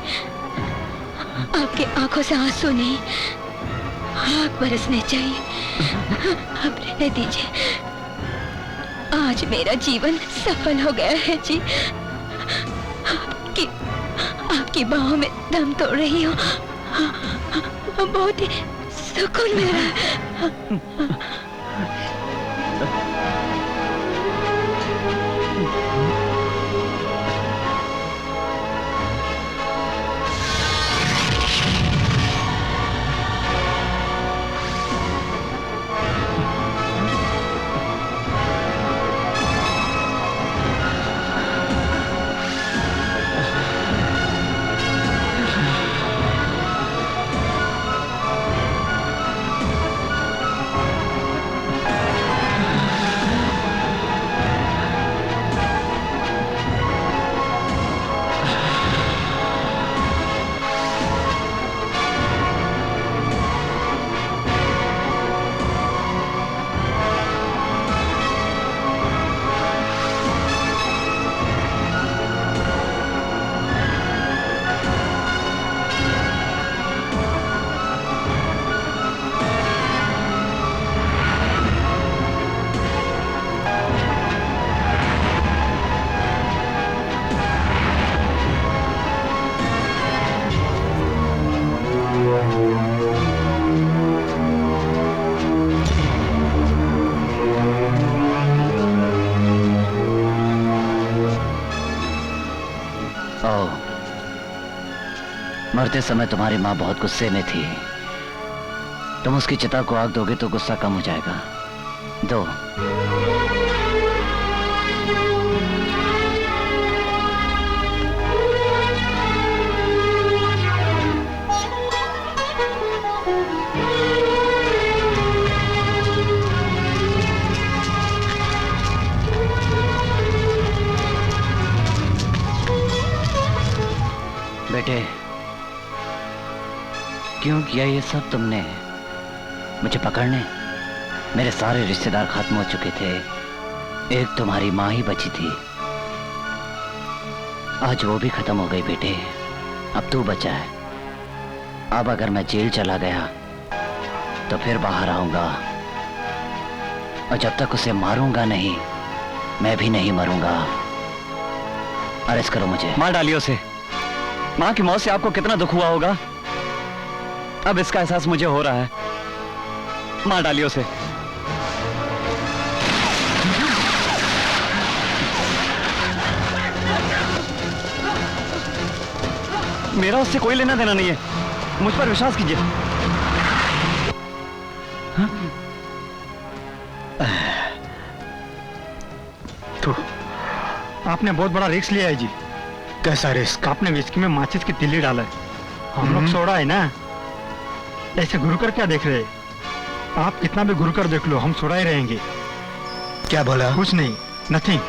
आपकी आंखों से आंसू नहीं, आग बरसने चाहिए। अब रहने दीजिए। आज मेरा जीवन सफल हो गया है जी। आपकी बाहों में दम तोड़ रही हूँ। बहुत ही सुकून मिल रहा है। मरते समय तुम्हारी माँ बहुत गुस्से में थी। तुम उसकी चिता को आग दोगे तो गुस्सा कम हो जाएगा। दो। बेटे, क्यों किया ये सब तुमने? मुझे पकड़ने? मेरे सारे रिश्तेदार खत्म हो चुके थे, एक तुम्हारी माँ ही बची थी। आज वो भी खत्म हो गई बेटे, अब तू बचा है। अब अगर मैं जेल चला गया तो फिर बाहर आऊंगा, और जब तक उसे मारूंगा नहीं, मैं भी नहीं मरूंगा। अरेस्ट करो मुझे। मार डालिए उसे। माँ की मौत से आपको कितना दुख हुआ होगा, अब इसका एहसास मुझे हो रहा है। मार डालिए उसे। मेरा उससे कोई लेना देना नहीं है, मुझ पर विश्वास कीजिए। तो आपने बहुत बड़ा रिस्क लिया है जी। कैसा रिस्क? आपने विस्की में माचिस की तिल्ली डाला है। हम लोग सोड़ा है ना, ऐसे घुर कर क्या देख रहे? आप कितना भी घुर कर देख लो, हम सोड़ा ही रहेंगे। क्या बोला? कुछ नहीं, नथिंग।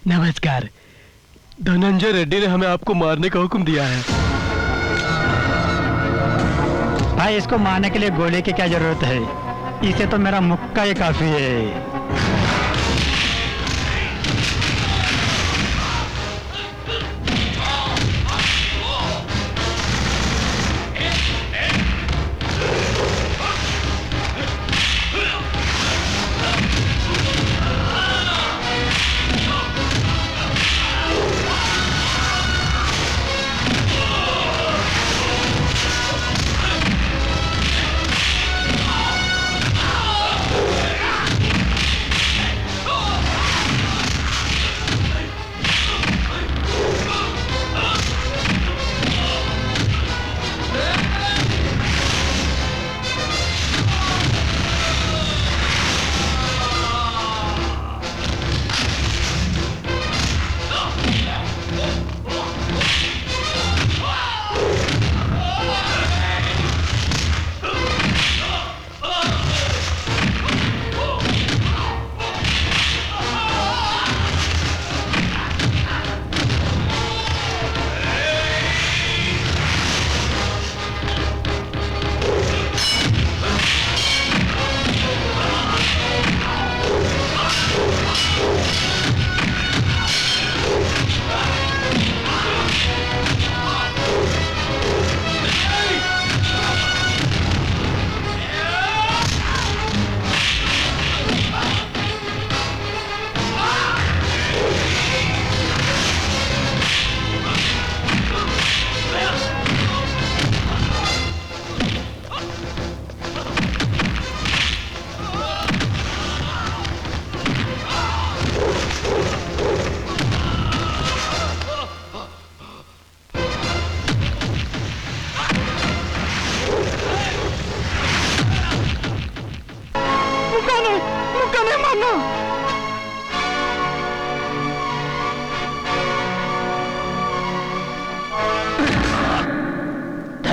नमस्कार। धनंजय रेड्डी ने हमें आपको मारने का हुक्म दिया है। भाई, इसको मारने के लिए गोली की क्या जरूरत है? इसे तो मेरा मुक्का ही काफी है।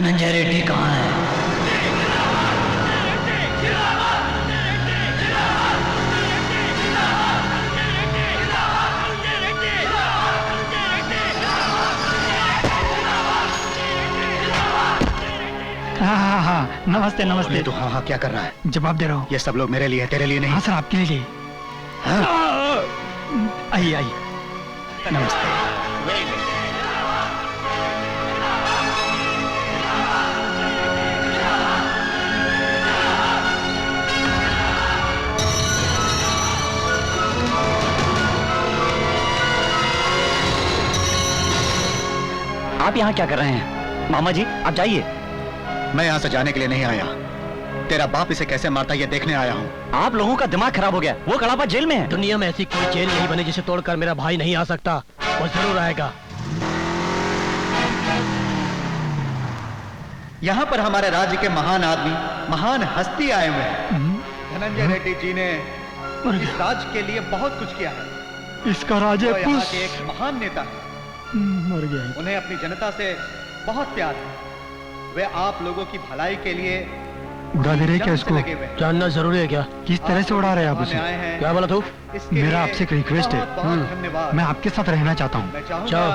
धनंजय रेड्डी कहाँ है? हाँ, नमस्ते नमस्ते। तो हाँ क्या कर रहा है? जवाब दे रहा हूँ। ये सब लोग मेरे लिए है, तेरे लिए नहीं। हाँ सर, आपके लिए। आइए आइए। नमस्ते। आप यहाँ क्या कर रहे हैं? मामा जी आप जाइए। मैं यहाँ से जाने के लिए नहीं आया। तेरा बाप इसे कैसे मारता ये देखने आया हूँ। आप लोगों का दिमाग खराब हो गया। वो कड़ापा जेल में है। दुनिया में ऐसी कोई जेल नहीं बनी जिसे तोड़कर मेरा भाई नहीं आ सकता। वो जरूर आएगा। यहाँ पर हमारे राज्य के महान आदमी, महान हस्ती आए हुए हैं। धनंजय रेड्डी जी ने इस राज्य के लिए बहुत कुछ किया है। इसका राज है यहाँ के एक महान नेता है। मर गया। उन्हें अपनी जनता से बहुत प्यार है। वे आप लोगों की भलाई के लिए उड़ा दे रहे क्या इसको? जानना जरूरी है क्या? किस तरह से उड़ा रहे हैं आप उसे? क्या बोला तू? मेरा आपसे एक रिक्वेस्ट है। मैं आपके साथ रहना चाहता हूँ। जाओ।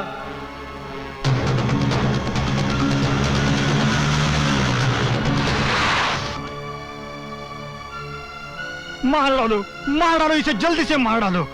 मार डालो इसे, जल्दी से मार डालो।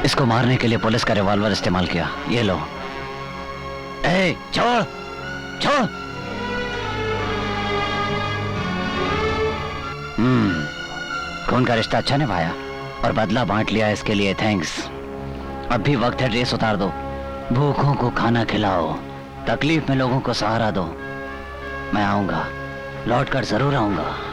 इसको मारने के लिए पुलिस का रिवॉल्वर इस्तेमाल किया। ये लो। ए, छोड़ छोड़। खून का रिश्ता अच्छा निभाया और बदला बांट लिया, इसके लिए थैंक्स। अब भी वक्त है ड्रेस उतार दो, भूखों को खाना खिलाओ, तकलीफ में लोगों को सहारा दो। मैं आऊंगा, लौट कर जरूर आऊंगा।